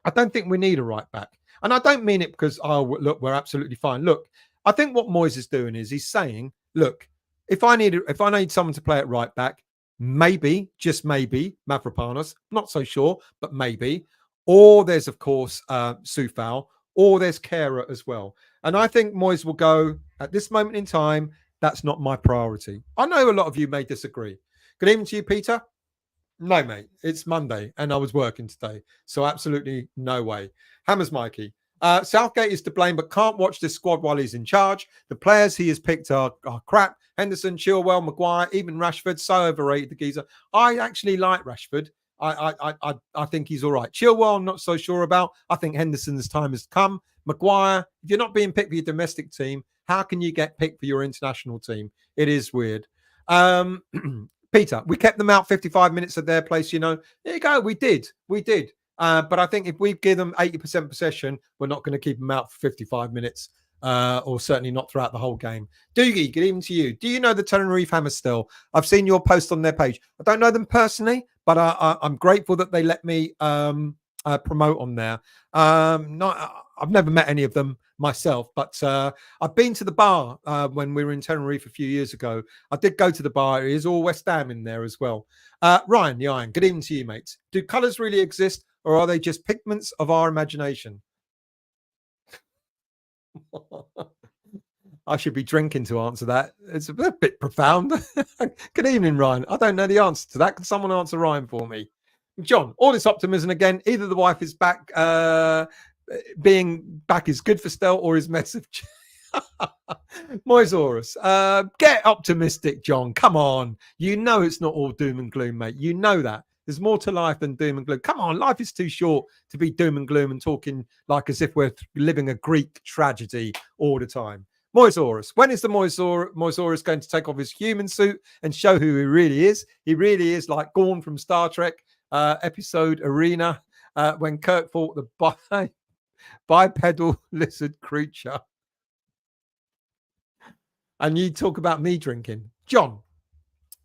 I don't think we need a right back. And I don't mean it because, oh, look, we're absolutely fine. Look, I think what Moyes is doing is he's saying, look, if I need someone to play at right back, maybe, just maybe, Mavropanos, not so sure, but maybe. Or there's, of course, Soufal, or there's Kehrer as well. And I think Moyes will go, at this moment in time, that's not my priority. I know a lot of you may disagree. Good evening to you, Peter. No, mate, it's Monday and I was working today. So absolutely no way. Hammers Mikey. Southgate is to blame, but can't watch this squad while he's in charge. The players he has picked are crap. Henderson, Chilwell, Maguire, even Rashford, so overrated, the geezer. I actually like Rashford. I think he's all right. Chilwell, I'm not so sure about. I think Henderson's time has come. Maguire, if you're not being picked for your domestic team, how can you get picked for your international team? It is weird. Peter, we kept them out 55 minutes at their place, you know. There you go. We did. But I think if we give them 80% possession, we're not going to keep them out for 55 minutes, or certainly not throughout the whole game. Doogie, good evening to you. Do you know the Tenerife Hammers still? I've seen your post on their page. I don't know them personally, but I'm grateful that they let me promote on there. I've never met any of them myself, but I've been to the bar when we were in Tenerife a few years ago. I did go to the bar. It is all West Ham in there as well. Ryan, the Iron, good evening to you, mates. Do colours really exist, or are they just pigments of our imagination? I should be drinking to answer that. It's a bit profound. Good evening, Ryan. I don't know the answer to that. Can someone answer Ryan for me? John, all this optimism again. Either the wife is back, being back is good for Stel, or his message. Moisaurus, get optimistic, John. Come on. You know it's not all doom and gloom, mate. You know that. There's more to life than doom and gloom. Come on, life is too short to be doom and gloom and talking like as if we're living a Greek tragedy all the time. Moisaurus, when is the Moisaurus going to take off his human suit and show who he really is? He really is like Gorn from Star Trek episode Arena when Kirk fought the bipedal lizard creature. And you talk about me drinking. John,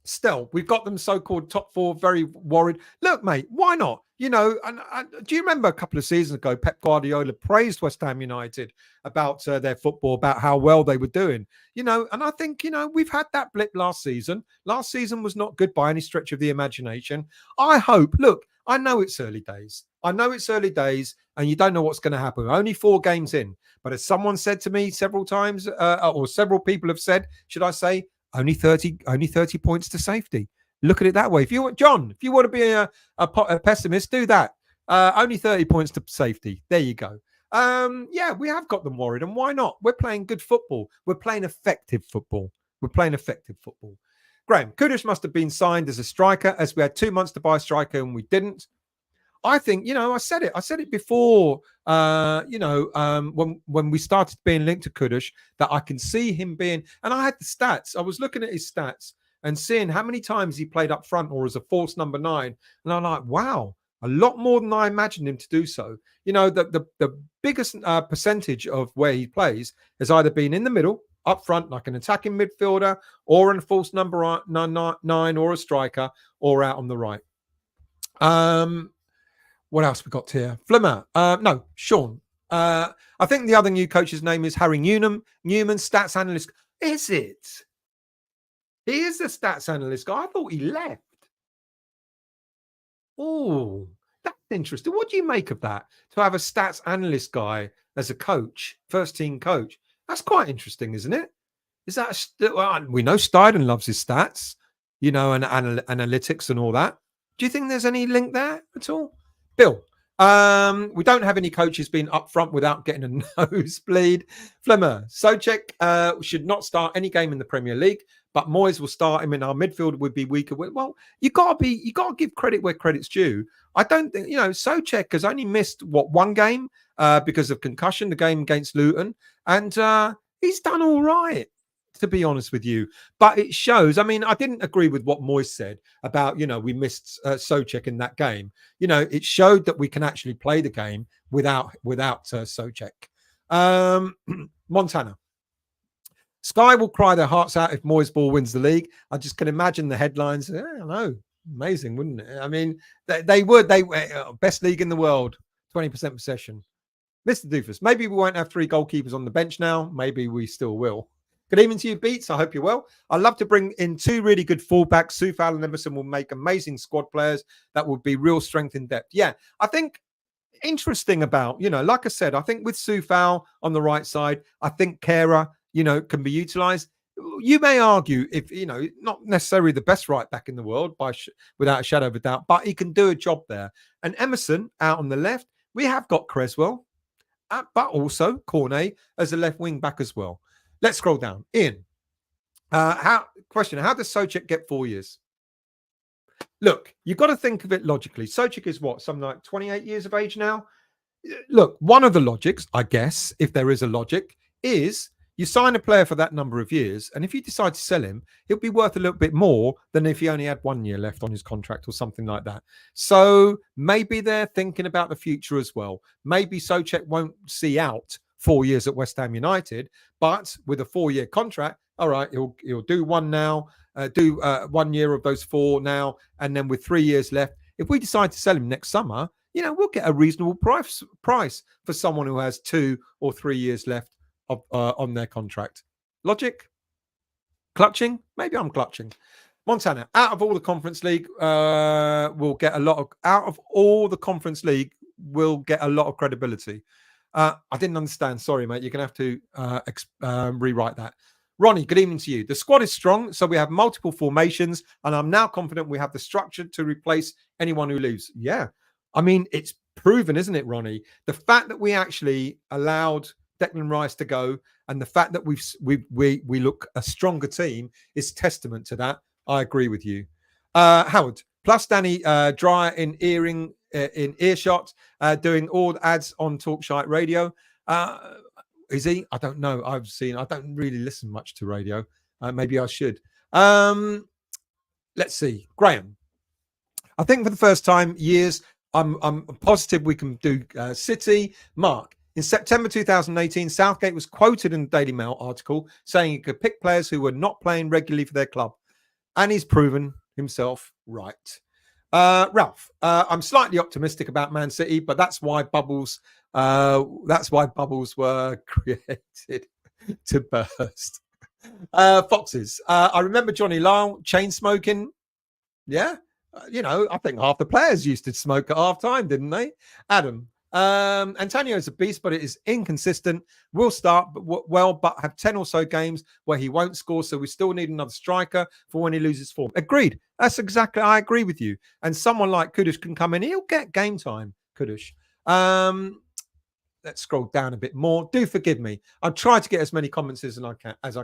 still, we've got them so-called top four, very worried. Look, mate, why not? You know, and do you remember a couple of seasons ago, Pep Guardiola praised West Ham United about their football, about how well they were doing, you know, and I think, you know, we've had that blip last season. Last season was not good by any stretch of the imagination. I hope, look, I know it's early days. And you don't know what's going to happen. We're only 4 games in. But as someone said to me several times, or several people have said, should I say, only 30 points to safety. Look at it that way. If you want, John, if you want to be a pessimist, do that. Only 30 points to safety. There you go. Yeah, we have got them worried. And why not? We're playing good football. We're playing effective football. Graham, Kudus must have been signed as a striker, as we had 2 months to buy a striker and we didn't. I think, you know, I said it before, when we started being linked to Kudus, that I can see him being, and I had the stats. I was looking at his stats and seeing how many times he played up front or as a false number 9. And I'm like, wow, a lot more than I imagined him to do so. You know, the biggest percentage of where he plays has either been in the middle, up front, like an attacking midfielder, or in a false number 9 or a striker, or out on the right. What else we got here? Flimmer. No, Sean. I think the other new coach's name is Harry Newman, stats analyst. Is it? He is the stats analyst guy. I thought he left. Oh, that's interesting. What do you make of that? To have a stats analyst guy as a coach, first team coach. That's quite interesting, isn't it? Is that we know Steiden loves his stats, you know, and analytics and all that. Do you think there's any link there at all? Bill, we don't have any coaches being up front without getting a nosebleed. Flemmer, Souček should not start any game in the Premier League, but Moyes will start him, and our midfield would be weaker. Well, you gotta give credit where credit's due. I don't think, you know, Souček has only missed one game because of concussion, the game against Luton, and he's done all right, to be honest with you. But it shows. I mean, I didn't agree with what Moyes said about, you know, we missed Souček in that game. You know, it showed that we can actually play the game without Souček. Montana. Sky will cry their hearts out if Moyes ball wins the league. I just can imagine the headlines. I don't know. Amazing, wouldn't it? I mean, they would. They best league in the world, 20% possession. Mr. Doofus, maybe we won't have 3 goalkeepers on the bench now. Maybe we still will. Good evening to you, Beats. I hope you're well. I'd love to bring in 2 really good fullbacks. Soufal and Emerson will make amazing squad players that would be real strength in depth. Yeah, I think interesting about, like I said, I think with Soufal on the right side, I think Kehrer, can be utilised. You may argue if, not necessarily the best right back in the world without a shadow of a doubt, but he can do a job there. And Emerson out on the left, we have got Creswell, but also Cornet as a left wing back as well. Let's scroll down. Ian, how does Souček get 4 years? Look, you've got to think of it logically. Souček is what, something like 28 years of age now? Look, one of the logics, I guess, if there is a logic, is you sign a player for that number of years, and if you decide to sell him, he'll be worth a little bit more than if he only had 1 year left on his contract or something like that. So maybe they're thinking about the future as well. Maybe Souček won't see out 4 years at West Ham United, but with a 4-year contract, all right, he'll do one now, do 1 year of those 4 now, and then with 3 years left, if we decide to sell him next summer, we'll get a reasonable price for someone who has 2 or 3 years left on their contract. Logic? Clutching? Maybe I'm clutching. Montana, out of all the Conference League, we'll get a lot of credibility. I didn't understand. Sorry, mate. You're going to have to rewrite that. Ronnie, good evening to you. The squad is strong, so we have multiple formations, and I'm now confident we have the structure to replace anyone who leaves. Yeah. I mean, it's proven, isn't it, Ronnie? The fact that we actually allowed Declan Rice to go, and the fact that we look a stronger team is testament to that. I agree with you. Howard, plus Danny Dryer in earshot, doing all the ads on Talkshite Radio. Is he? I don't know. I don't really listen much to radio. Maybe I should. Let's see. Graham, I think for the first time years, I'm positive we can do City. Mark, in September 2018, Southgate was quoted in the Daily Mail article saying he could pick players who were not playing regularly for their club. And he's proven himself right. Ralph, I'm slightly optimistic about Man City, but that's why bubbles were created to burst. Foxes, I remember Johnny Lyle chain smoking. Yeah, I think half the players used to smoke at half time, didn't they? Adam, Antonio is a beast, but it is inconsistent. Will start but have 10 or so games where he won't score, so we still need another striker for when he loses form. Agreed. I agree with you. And someone like Kudus can come in. He'll get game time, Kudus. Let's scroll down a bit more. Do forgive me. I'll try to get as many comments as I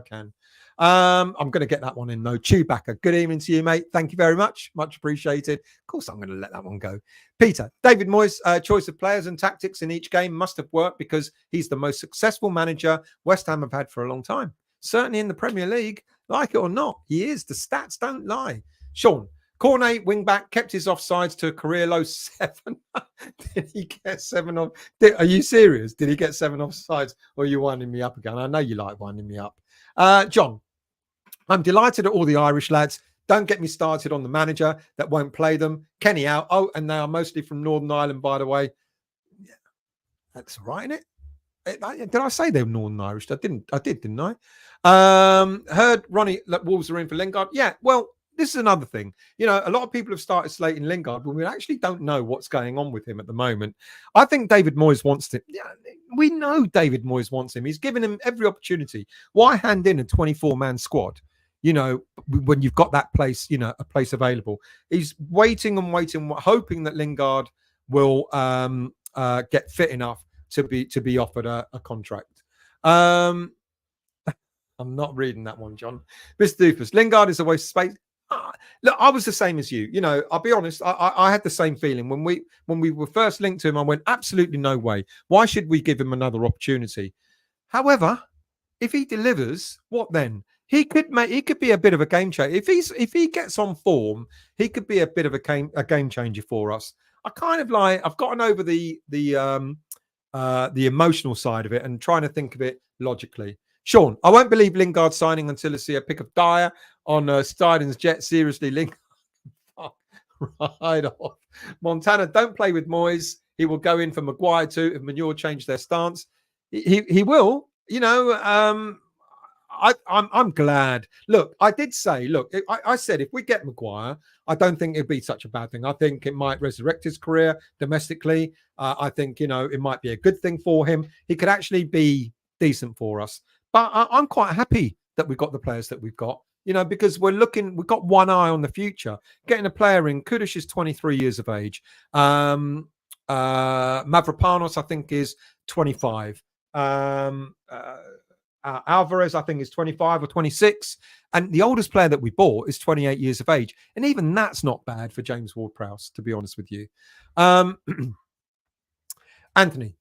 can. I'm going to get that one in, though. Chewbacca, good evening to you, mate. Thank you very much. Much appreciated. Of course, I'm going to let that one go. Peter, David Moyes' choice of players and tactics in each game must have worked because he's the most successful manager West Ham have had for a long time. Certainly in the Premier League, like it or not, he is. The stats don't lie. Sean, Cornet, wing-back, kept his offsides to a career low 7. Did he get 7 off? Are you serious? Did he get 7 offsides? Or are you winding me up again? I know you like winding me up. John, I'm delighted at all the Irish lads. Don't get me started on the manager that won't play them. Kenny out. Oh, and they are mostly from Northern Ireland, by the way. Yeah, that's right, isn't it? Did I say they were Northern Irish? I did, didn't I? Heard Ronnie that Wolves are in for Lingard. Yeah, well, this is another thing. A lot of people have started slating Lingard, but we actually don't know what's going on with him at the moment. I think David Moyes wants to. Yeah, we know David Moyes wants him. He's given him every opportunity. Why hand in a 24-man squad? When you've got that place, a place available. He's waiting, hoping that Lingard will get fit enough to be offered a contract. I'm not reading that one, John. Mr. Doofus, Lingard is a waste of space. Look, I was the same as you. I'll be honest. I had the same feeling when we were first linked to him. I went, absolutely no way. Why should we give him another opportunity? However, if he delivers, what then? He could be a bit of a game changer. If he gets on form, he could be a bit of a game changer for us. I've gotten over the emotional side of it and trying to think of it logically. Sean, I won't believe Lingard signing until I see a pic of Dyer on Steiden's jet. Seriously, Lingard, right off. Montana, don't play with Moyes. He will go in for Maguire too if Manure change their stance. He will. You know, I'm glad. Look, I did say, I said if we get Maguire, I don't think it'd be such a bad thing. I think it might resurrect his career domestically. I think, it might be a good thing for him. He could actually be decent for us. But I'm quite happy that we've got the players that we've got, because we've got one eye on the future. Getting a player in, Kudish is 23 years of age. Mavropanos, I think, is 25. Alvarez, I think, is 25 or 26. And the oldest player that we bought is 28 years of age. And even that's not bad for James Ward-Prowse, to be honest with you. Anthony,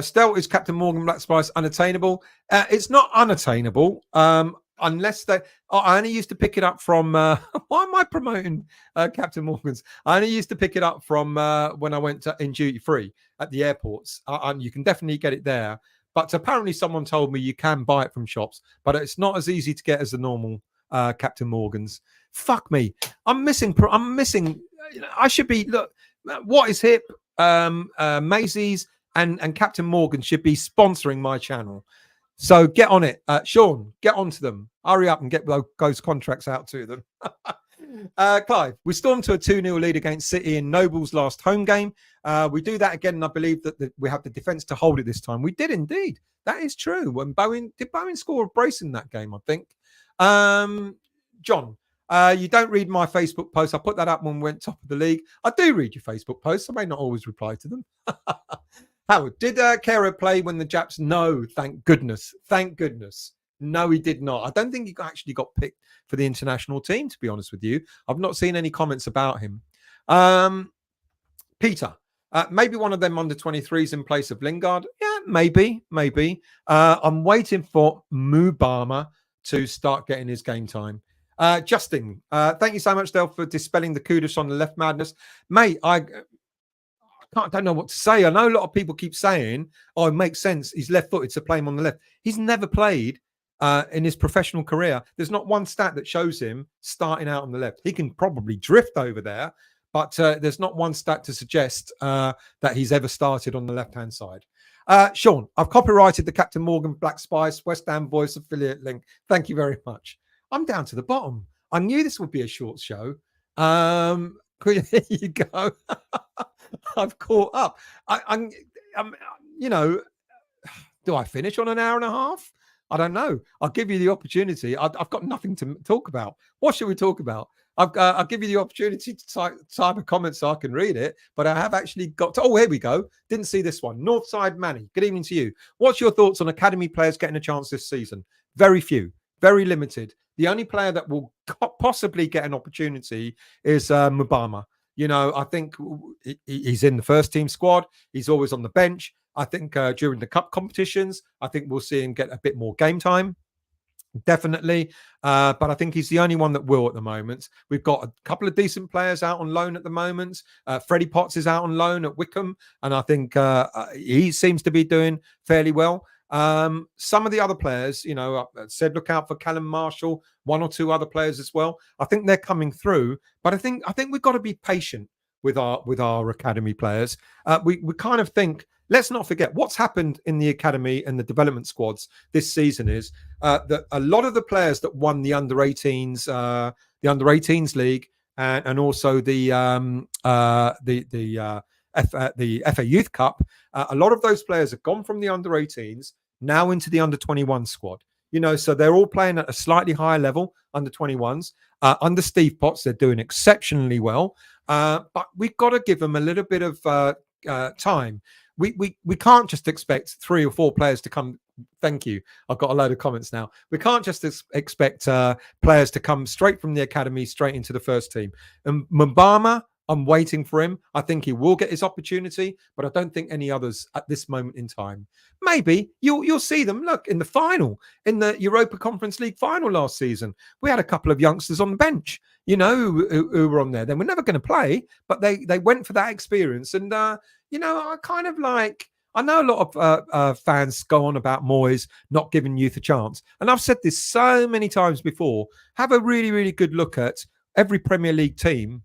Stel, is Captain Morgan Black Spice unattainable? It's not unattainable unless they... I only used to pick it up from... why am I promoting Captain Morgan's? I only used to pick it up from when I went in duty free at the airports. And you can definitely get it there. But apparently someone told me you can buy it from shops, but it's not as easy to get as the normal Captain Morgan's. Fuck me. I'm missing. I should be... Look, What Is Hip, Maisie's, and Captain Morgan should be sponsoring my channel. So get on it. Sean, get onto them. Hurry up and get those contracts out to them. Clive, we stormed to a 2-0 lead against City in Noble's last home game. We do that again, and I believe that we have the defence to hold it this time. We did indeed. That is true. When Bowen score a brace in that game, I think. John, you don't read my Facebook posts. I put that up when we went top of the league. I do read your Facebook posts. I may not always reply to them. Howard, did Kero play when the Japs? No, thank goodness. Thank goodness. No, he did not. I don't think he actually got picked for the international team, to be honest with you. I've not seen any comments about him. Peter, maybe one of them under 23s in place of Lingard. Yeah, maybe. I'm waiting for Mubama to start getting his game time. Justin, thank you so much, Del, for dispelling the kudos on the left madness. Mate, I don't know what to say. I know a lot of people keep saying, oh, it makes sense. He's left-footed, so play him on the left. He's never played in his professional career. There's not one stat that shows him starting out on the left. He can probably drift over there, but there's not one stat to suggest that he's ever started on the left-hand side. Sean, I've copyrighted the Captain Morgan Black Spice West Ham Voice affiliate link. Thank you very much. I'm down to the bottom. I knew this would be a short show. There you go. I've caught up. I'm do I finish on an hour and a half? I don't know. I'll give you the opportunity. I've got nothing to talk about. What should we talk about? I'll give you the opportunity to type a comment so I can read it, but I have actually got to... Oh, here we go. Didn't see this one. Northside Manny, good evening to you. What's your thoughts on academy players getting a chance this season? Very few, very limited. The only player that will possibly get an opportunity is Mubama. I think he's in the first team squad. He's always on the bench. I think during the cup competitions, I think we'll see him get a bit more game time. Definitely. But I think he's the only one that will at the moment. We've got a couple of decent players out on loan at the moment. Freddie Potts is out on loan at Wickham, and I think he seems to be doing fairly well. Some of the other players, I said look out for Callum Marshall, one or two other players as well. I think they're coming through, but I think we've got to be patient with our academy players. We kind of think, let's not forget what's happened in the academy and the development squads this season is that a lot of the players that won the under 18s league and also the FA Youth Cup, a lot of those players have gone from the under 18s now into the under 21 squad. So they're all playing at a slightly higher level, under 21s. Under Steve Potts, they're doing exceptionally well. But we've got to give them a little bit of time. We can't just expect 3 or 4 players to come. Thank you. I've got a load of comments now. We can't just expect players to come straight from the academy, straight into the first team. And Mbama, I'm waiting for him. I think he will get his opportunity, but I don't think any others at this moment in time. Maybe you'll see them. Look, in the final, in the Europa Conference League final last season, we had a couple of youngsters on the bench, who were on there. They were never going to play, but they went for that experience. And, I I know a lot of fans go on about Moyes not giving youth a chance. And I've said this so many times before. Have a really, really good look at every Premier League team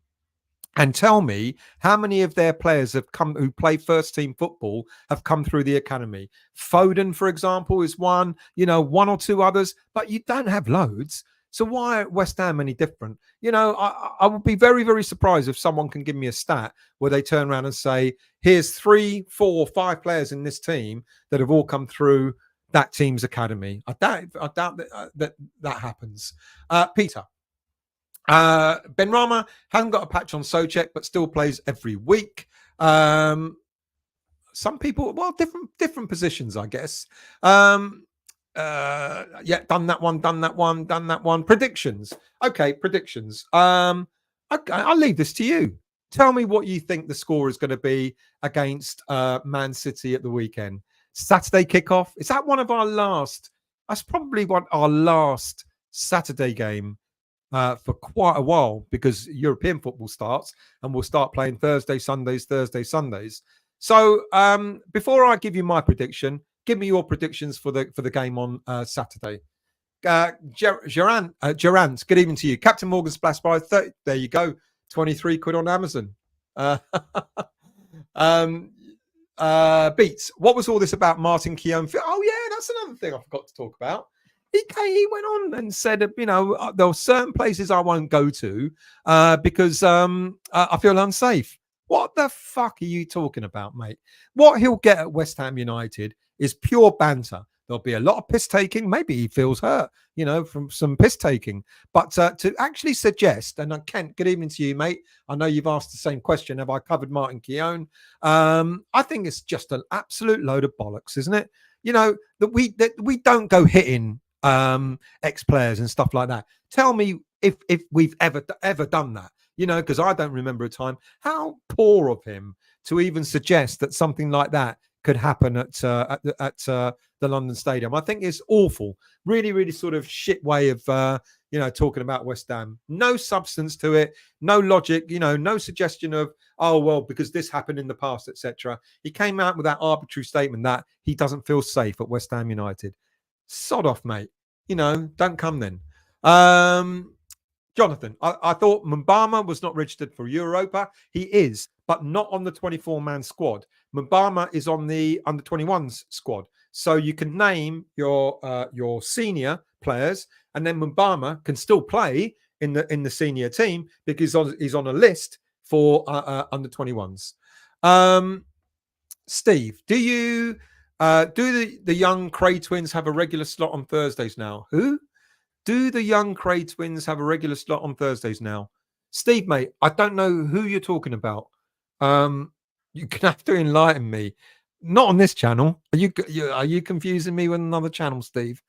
and tell me how many of their players have come who play first team football have come through the academy. Foden, for example, is one, one or two others, but you don't have loads. So why are West Ham any different? I would be very, very surprised if someone can give me a stat where they turn around and say, here's 3, 4, 5 players in this team that have all come through that team's academy. I doubt that happens. Peter. Benrahma hasn't got a patch on Soucek, but still plays every week. Some people, well, different positions, I guess. Yeah, done that one. Predictions. Okay, predictions. Okay, I'll leave this to you. Tell me what you think the score is going to be against Man City at the weekend. Saturday kickoff. Is that one of our last? That's probably our last Saturday game for quite a while, because European football starts and we'll start playing Thursday, Sundays. So before I give you my prediction, give me your predictions for the game on Saturday. Gerant, good evening to you. Captain Morgan Splash Bar, there you go, 23 quid on Amazon. Beats, what was all this about Martin Keown? Oh yeah, that's another thing I forgot to talk about. He went on and said, there are certain places I won't go to because I feel unsafe. What the fuck are you talking about, mate? What he'll get at West Ham United is pure banter. There'll be a lot of piss taking. Maybe he feels hurt, from some piss taking. But to actually suggest, and Kent, good evening to you, mate. I know you've asked the same question. Have I covered Martin Keown? I think it's just an absolute load of bollocks, isn't it? That we don't go hitting ex-players and stuff like that. Tell me if we've ever done that, because I don't remember a time. How poor of him to even suggest that something like that could happen at the London Stadium. I think it's awful. Really, really sort of shit way of talking about West Ham. No substance to it, no logic, no suggestion of, oh well, because this happened in the past, etc. He came out with that arbitrary statement that he doesn't feel safe at West Ham United. Sod off, mate. Don't come then. Jonathan, I thought Mbama was not registered for Europa. He is, but not on the 24-man squad. Mbama is on the under-21s squad. So you can name your senior players, and then Mbama can still play in the senior team because he's on a list for under-21s. Steve, do the young Cray twins have a regular slot on Thursdays now? Who? Do the young Cray twins have a regular slot on Thursdays now? Steve, mate, I don't know who you're talking about. You can have to enlighten me. Not on this channel. Are you confusing me with another channel, Steve?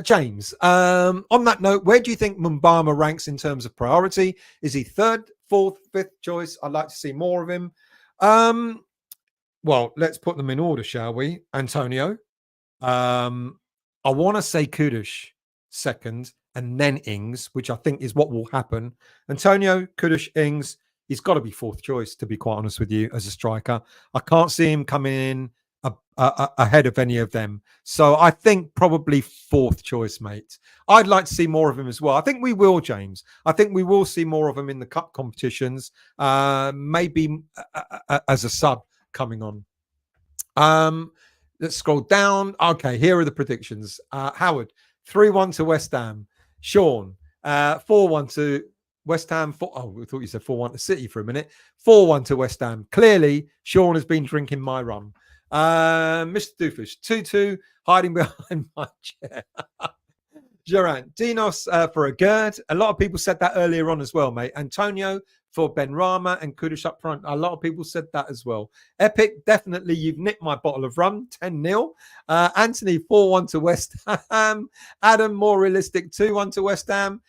James, on that note, where do you think Mbama ranks in terms of priority? Is he 3rd, 4th, 5th choice? I'd like to see more of him. Well, let's put them in order, shall we? Antonio. I want to say Kudus 2nd and then Ings, which I think is what will happen. Antonio, Kudus, Ings. He's got to be 4th choice, to be quite honest with you, as a striker. I can't see him coming in ahead of any of them. So I think probably 4th choice, mate. I'd like to see more of him as well. I think we will, James. I think we will see more of him in the cup competitions, maybe as a sub coming on. Let's scroll down. Okay, here are the predictions. Howard, 3-1 to West Ham. Sean, 4-1 to West Ham. I thought you said 4-1 to City for a minute. 4-1 to West Ham. Clearly, Sean has been drinking my rum. Mr. Doofus, 2-2, hiding behind my chair. Gerant, Dinos for a Gerd. A lot of people said that earlier on as well, mate. Antonio for Benrahma and Kudus up front. A lot of people said that as well. Epic, definitely you've nicked my bottle of rum, 10-0. Anthony, 4-1 to West Ham. Adam, more realistic, 2-1 to West Ham.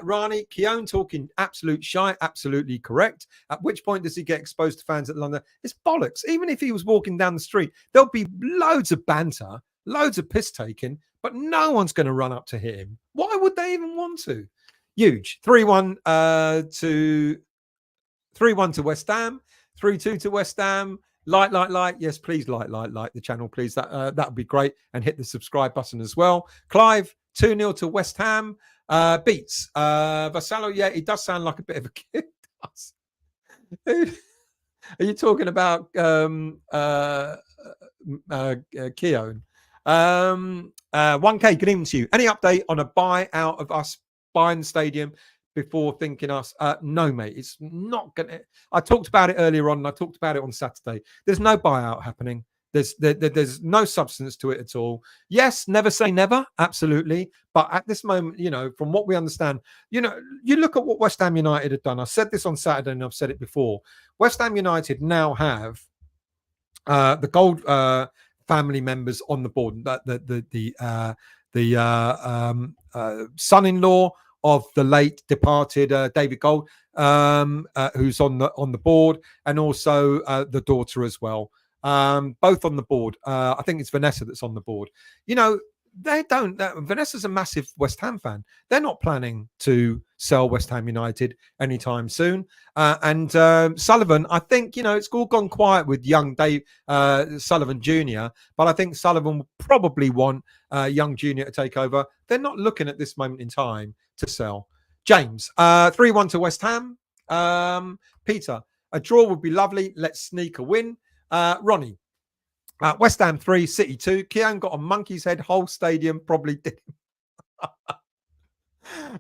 Rani, Keown talking absolute shite, absolutely correct. At which point does he get exposed to fans at London? It's bollocks. Even if he was walking down the street, there'll be loads of banter, loads of piss taking, but no one's going to run up to hit him. Why would they even want to? Huge. 3-1 to West Ham, 3-2 to West Ham. Like. Yes, please like the channel, please. That would be great. And hit the subscribe button as well. Clive, 2-0 to West Ham. Beats. Vasallo, yeah, he does sound like a bit of a kid. Are you talking about Keown? 1K, good evening to you. Any update on a buy out of us buying the stadium before thinking us? No, mate, it's not going to. I talked about it earlier on, and I talked about it on Saturday. There's no buyout happening. There's no substance to it at all. Yes, never say never, absolutely. But at this moment, from what we understand, you look at what West Ham United have done. I said this on Saturday, and I've said it before. West Ham United now have the Gold family members on the board. The son-in-law of the late departed David Gold, who's on the board, and also the daughter as well. Both on the board. I think it's Vanessa that's on the board. Vanessa's a massive West Ham fan. They're not planning to sell West Ham United anytime soon. And Sullivan, I think, it's all gone quiet with young Dave Sullivan Jr., but I think Sullivan will probably want young Jr. to take over. They're not looking at this moment in time to sell. James, 3-1 to West Ham. Peter, a draw would be lovely. Let's sneak a win. Ronnie, West Ham 3, City 2. Keown got a monkey's head. Whole stadium probably did.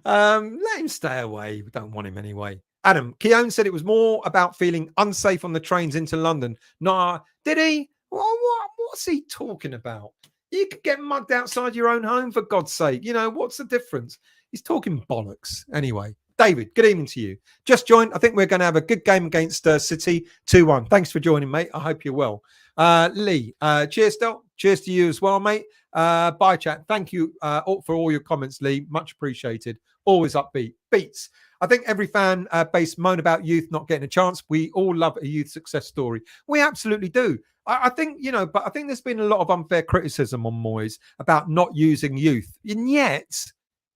Let him stay away. We don't want him anyway. Adam, Keown said it was more about feeling unsafe on the trains into London. Nah, did he? What's he talking about? You could get mugged outside your own home, for God's sake. What's the difference? He's talking bollocks. Anyway, David, good evening to you. Just joined. I think we're going to have a good game against City 2-1. Thanks for joining, mate. I hope you're well. Lee, cheers, Del. Cheers to you as well, mate. Bye, chat. Thank you for all your comments, Lee. Much appreciated. Always upbeat. Beats. I think every fan base moan about youth not getting a chance. We all love a youth success story. We absolutely do. I think, but I think there's been a lot of unfair criticism on Moyes about not using youth. And yet,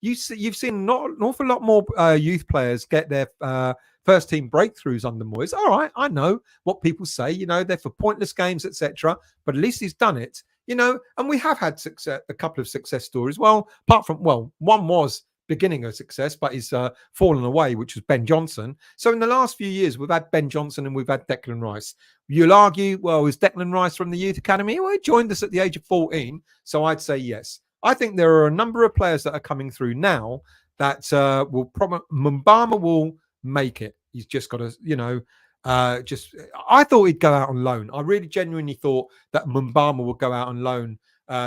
you've seen not an awful lot more youth players get their first team breakthroughs under Moyes. All right, I know what people say, they're for pointless games, etc. But at least he's done it, and we have had a couple of success stories. Well, apart from, one was beginning of success, but he's fallen away, which was Ben Johnson. So in the last few years, we've had Ben Johnson and we've had Declan Rice. You'll argue, is Declan Rice from the youth academy? Well, he joined us at the age of 14. So I'd say yes. I think there are a number of players that are coming through now that will probably, Mbama will make it. He's just got to, I thought he'd go out on loan. I really genuinely thought that Mbama would go out on loan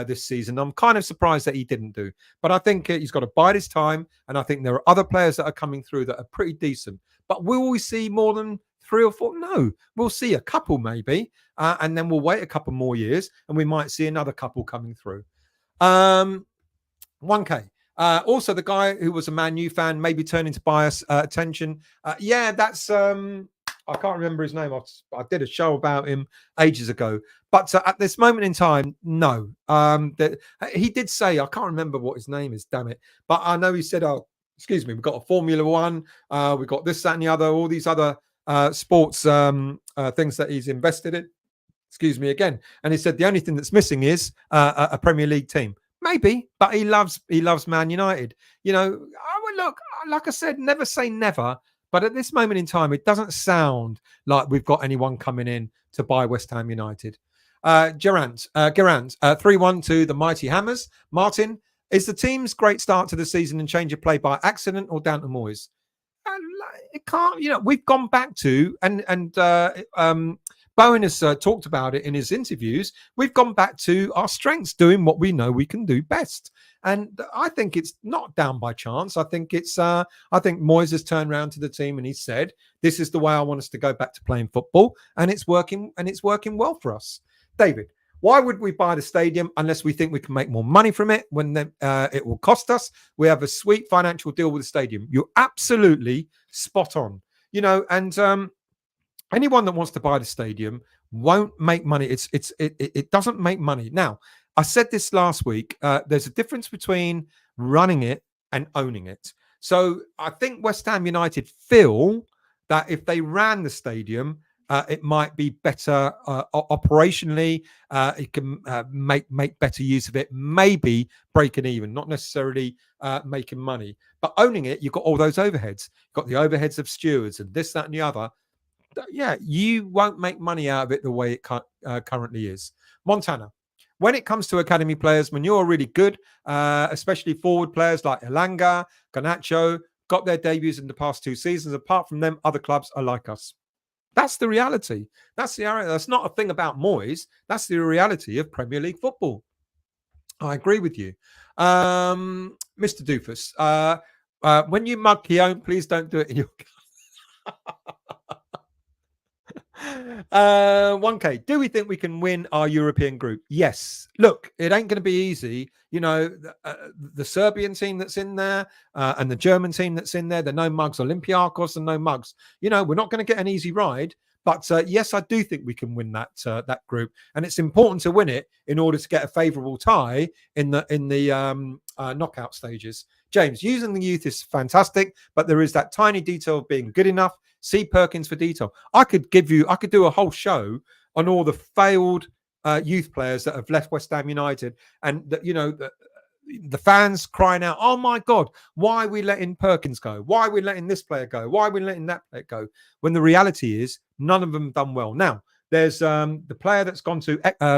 this season. I'm kind of surprised that he didn't do, but I think he's got to bide his time. And I think there are other players that are coming through that are pretty decent. But will we see more than 3 or 4? No, we'll see a couple maybe, and then we'll wait a couple more years, and we might see another couple coming through. 1K. Also, the guy who was a Man U fan maybe turning to bias attention. Yeah, that's I can't remember his name. I did a show about him ages ago. But at this moment in time, no. He did say, I can't remember what his name is, damn it. But I know he said, excuse me, we've got a Formula One. We've got this, that, and the other, all these other sports things that he's invested in. Excuse me again. And he said the only thing that's missing is a Premier League team. Maybe, but he loves Man United. I would look, like I said, never say never. But at this moment in time, it doesn't sound like we've got anyone coming in to buy West Ham United. Gerant, 3-1 to the Mighty Hammers. Martin, is the team's great start to the season and change of play by accident or down to Moyes? It can't, we've gone back to, and Bowen has talked about it in his interviews. We've gone back to our strengths, doing what we know we can do best. And I think it's not down by chance. I think it's, I think Moyes has turned around to the team and he said, this is the way I want us to go back to playing football. And it's working well for us. David, why would we buy the stadium unless we think we can make more money from it when it will cost us? We have a sweet financial deal with the stadium. You're absolutely spot on, and anyone that wants to buy the stadium won't make money. It doesn't make money. Now, I said this last week. There's a difference between running it and owning it. So I think West Ham United feel that if they ran the stadium, It might be better operationally. It can make better use of it. Maybe breaking even, not necessarily making money, but owning it. You've got all those overheads. You've got the overheads of stewards and this, that, and the other. Yeah, you won't make money out of it the way it currently is. Montana. When it comes to academy players, when you're really good, especially forward players like Elanga, Garnacho, got their debuts in the past 2 seasons. Apart from them, other clubs are like us. That's the reality. That's the reality. That's not a thing about Moyes. That's the reality of Premier League football. I agree with you. Mr. Doofus, when you mug Keown, please don't do it in your 1K. Do we think we can win our European group? Yes. Look, it ain't going to be easy. You know, the Serbian team that's in there and the German team that's in there, they're no mugs. Olympiacos and no mugs. You know, we're not going to get an easy ride. But yes, I do think we can win that group, and it's important to win it in order to get a favourable tie in the knockout stages. James, using the youth is fantastic, but there is that tiny detail of being good enough. See Perkins for detail. I could do a whole show on all the failed youth players that have left West Ham United, and the fans crying out, "Oh my God, why are we letting Perkins go? Why are we letting this player go? Why are we letting that player go?" When the reality is, none of them done well. Now, there's the player that's gone to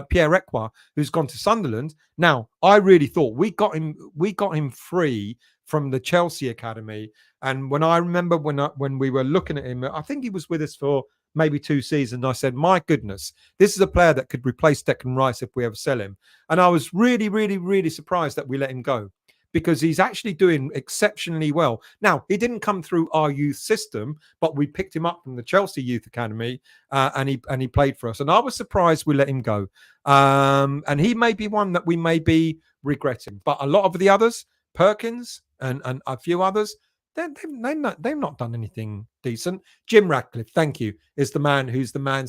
Pierre Ekwa, who's gone to Sunderland. Now, I really thought we got him free from the Chelsea academy. And when I remember when we were looking at him, I think he was with us for maybe 2 seasons. I said, my goodness, this is a player that could replace Declan Rice if we ever sell him. And I was really, really, really surprised that we let him go, because he's actually doing exceptionally well. Now, he didn't come through our youth system, but we picked him up from the Chelsea Youth Academy, and he played for us. And I was surprised we let him go. And he may be one that we may be regretting. But a lot of the others, Perkins and a few others, they've not done anything decent. Jim Ratcliffe, thank you, is the man who's the Man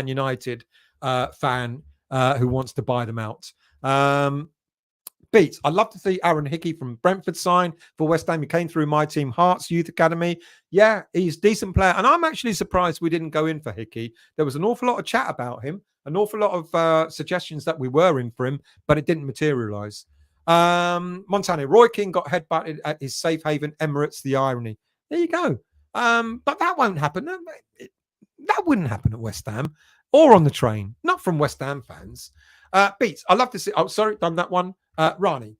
United fan who wants to buy them out. Beats, I'd love to see Aaron Hickey from Brentford sign for West Ham. He came through my team, Hearts Youth Academy. Yeah, he's a decent player. And I'm actually surprised we didn't go in for Hickey. There was an awful lot of chat about him, an awful lot of suggestions that we were in for him, but it didn't materialise. Montana, Roy Keane got headbutted at his safe haven Emirates. The irony. There you go. But that won't happen. That wouldn't happen at West Ham or on the train. Not from West Ham fans. Beats, I love to see. Oh, sorry, done that one. Rani,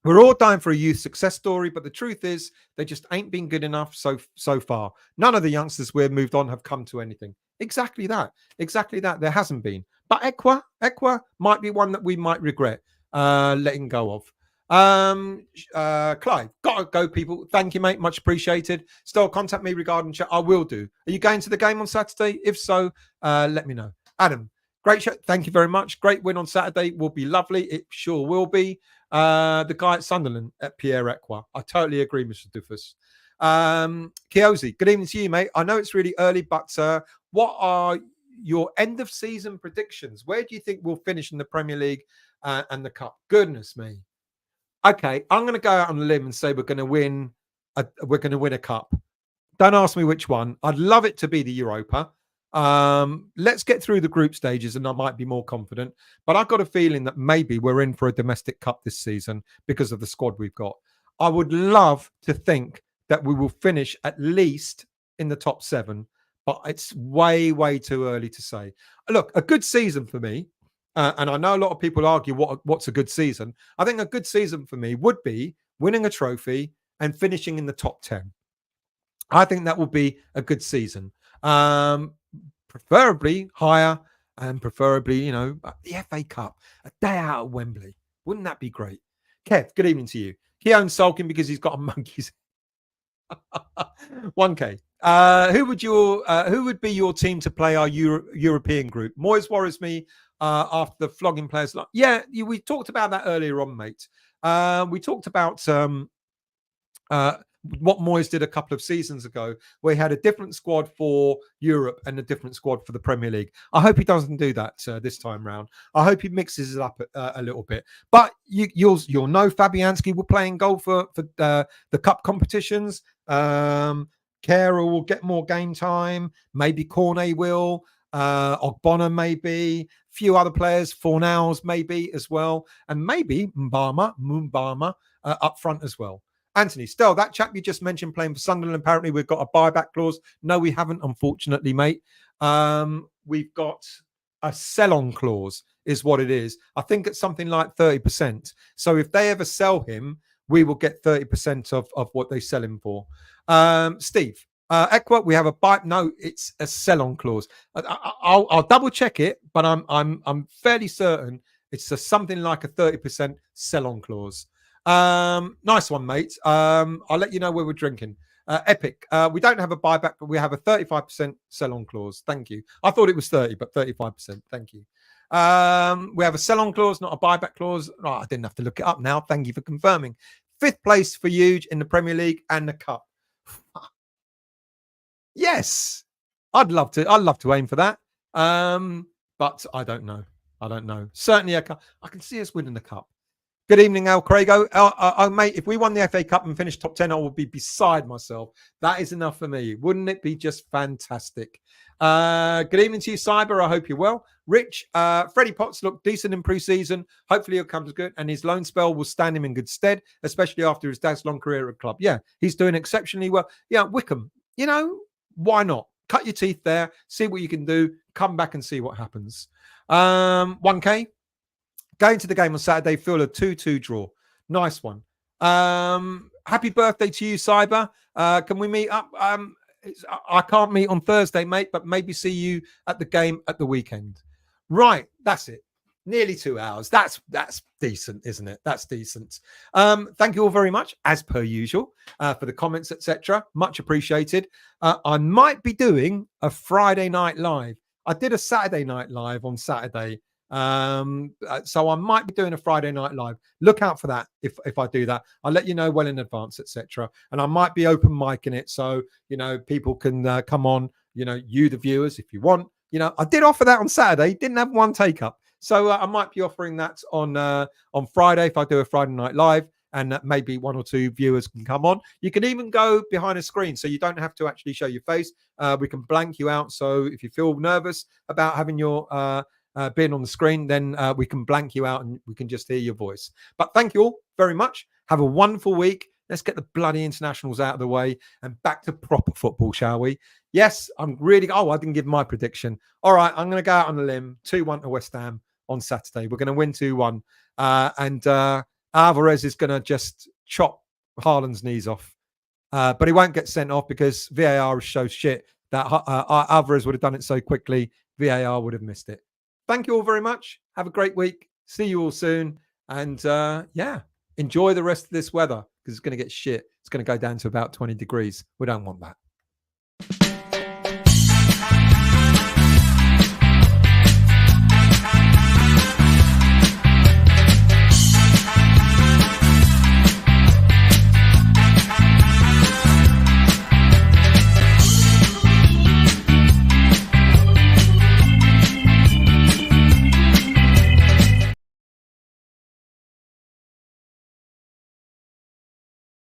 we're all dying for a youth success story, but the truth is they just ain't been good enough so far. None of the youngsters we've moved on have come to anything. Exactly that. There hasn't been. But Ekwa might be one that we might regret letting go of. Clive, gotta go, people. Thank you, mate. Much appreciated. Still contact me regarding chat. I will do. Are you going to the game on Saturday? If so, let me know. Adam, great show. Thank you very much. Great win on Saturday. Will be lovely. It sure will be. The guy at Sunderland at Pierre Ekwa. I totally agree, Mr. Dufus. Kiozi, good evening to you, mate. I know it's really early, but what are your end of season predictions? Where do you think we'll finish in the Premier League and the Cup? Goodness me. Okay, I'm going to go out on a limb and say we're going to win a cup. Don't ask me which one. I'd love it to be the Europa. Let's get through the group stages and I might be more confident. But I've got a feeling that maybe we're in for a domestic cup this season because of the squad we've got. I would love to think that we will finish at least in the top 7, but it's way, way too early to say. Look, a good season for me, and I know a lot of people argue what's a good season. I think a good season for me would be winning a trophy and finishing in the top 10. I think that would be a good season. Preferably higher, and preferably, the FA Cup, a day out at Wembley. Wouldn't that be great? Kev, good evening to you. Keown's sulking because he's got a monkey's 1K. Who would be your team to play our European group? Moyes worries me after the flogging players. We talked about that earlier on, mate. We talked about what Moyes did a couple of seasons ago, where he had a different squad for Europe and a different squad for the Premier League. I hope he doesn't do that this time round. I hope he mixes it up a little bit. But you'll know Fabianski will play in goal for the cup competitions. Kera will get more game time. Maybe Cornet will. Ogbonna maybe. A few other players. Fornals maybe as well. And maybe Mumbama up front as well. Anthony, still, that chap you just mentioned playing for Sunderland, apparently we've got a buyback clause. No, we haven't, unfortunately, mate. We've got a sell-on clause is what it is. I think it's something like 30%. So if they ever sell him, we will get 30% of what they sell him for. Steve, Equa, we have a buy. No, it's a sell-on clause. I'll double check it, but I'm fairly certain it's something like a 30% sell-on clause. Nice one, mate. I'll let you know where we're drinking. Epic. We don't have a buyback, but we have a 35% sell-on clause. Thank you. I thought it was 30, but 35%. Thank you. We have a sell-on clause, not a buyback clause. Oh, I didn't have to look it up now. Thank you for confirming. 5th place for Huge in the Premier League and the Cup. Yes, I'd love to aim for that. But I don't know. Certainly, I can see us winning the Cup. Good evening, Al Crago. Mate, if we won the FA Cup and finished top 10, I would be beside myself. That is enough for me. Wouldn't it be just fantastic? Good evening to you, Cyber. I hope you're well. Rich, Freddie Potts looked decent in pre-season. Hopefully he'll come to good, and his loan spell will stand him in good stead, especially after his dad's long career at club. Yeah, he's doing exceptionally well. Yeah, Wickham, why not? Cut your teeth there, see what you can do, come back and see what happens. 1K. Going to the game on Saturday, feel a 2-2 draw. Nice one. Happy birthday to you, Cyber. Can we meet up? I can't meet on Thursday, mate, but maybe see you at the game at the weekend. Right, that's it. Nearly 2 hours. That's decent, isn't it? That's decent. Thank you all very much, as per usual, for the comments, etc. Much appreciated. I might be doing a Friday night live. I did a Saturday night live on Saturday. So I might be doing a Friday night live. Look out for that if I do that. I'll let you know well in advance, etc. And I might be open micing it, so people can come on. You the viewers, if you want. I did offer that on Saturday. Didn't have one take up, so I might be offering that on Friday if I do a Friday night live, and maybe 1 or 2 viewers can come on. You can even go behind a screen, so you don't have to actually show your face. We can blank you out. So if you feel nervous about having your being on the screen, then we can blank you out and we can just hear your voice. But thank you all very much. Have a wonderful week. Let's get the bloody internationals out of the way and back to proper football, shall we? Yes, I'm really... Oh, I didn't give my prediction. All right, I'm going to go out on a limb. 2-1 to West Ham on Saturday. We're going to win 2-1. And Alvarez is going to just chop Haaland's knees off. But he won't get sent off because VAR shows shit that Alvarez would have done it so quickly, VAR would have missed it. Thank you all very much. Have a great week. See you all soon. And enjoy the rest of this weather because it's going to get shit. It's going to go down to about 20 degrees. We don't want that.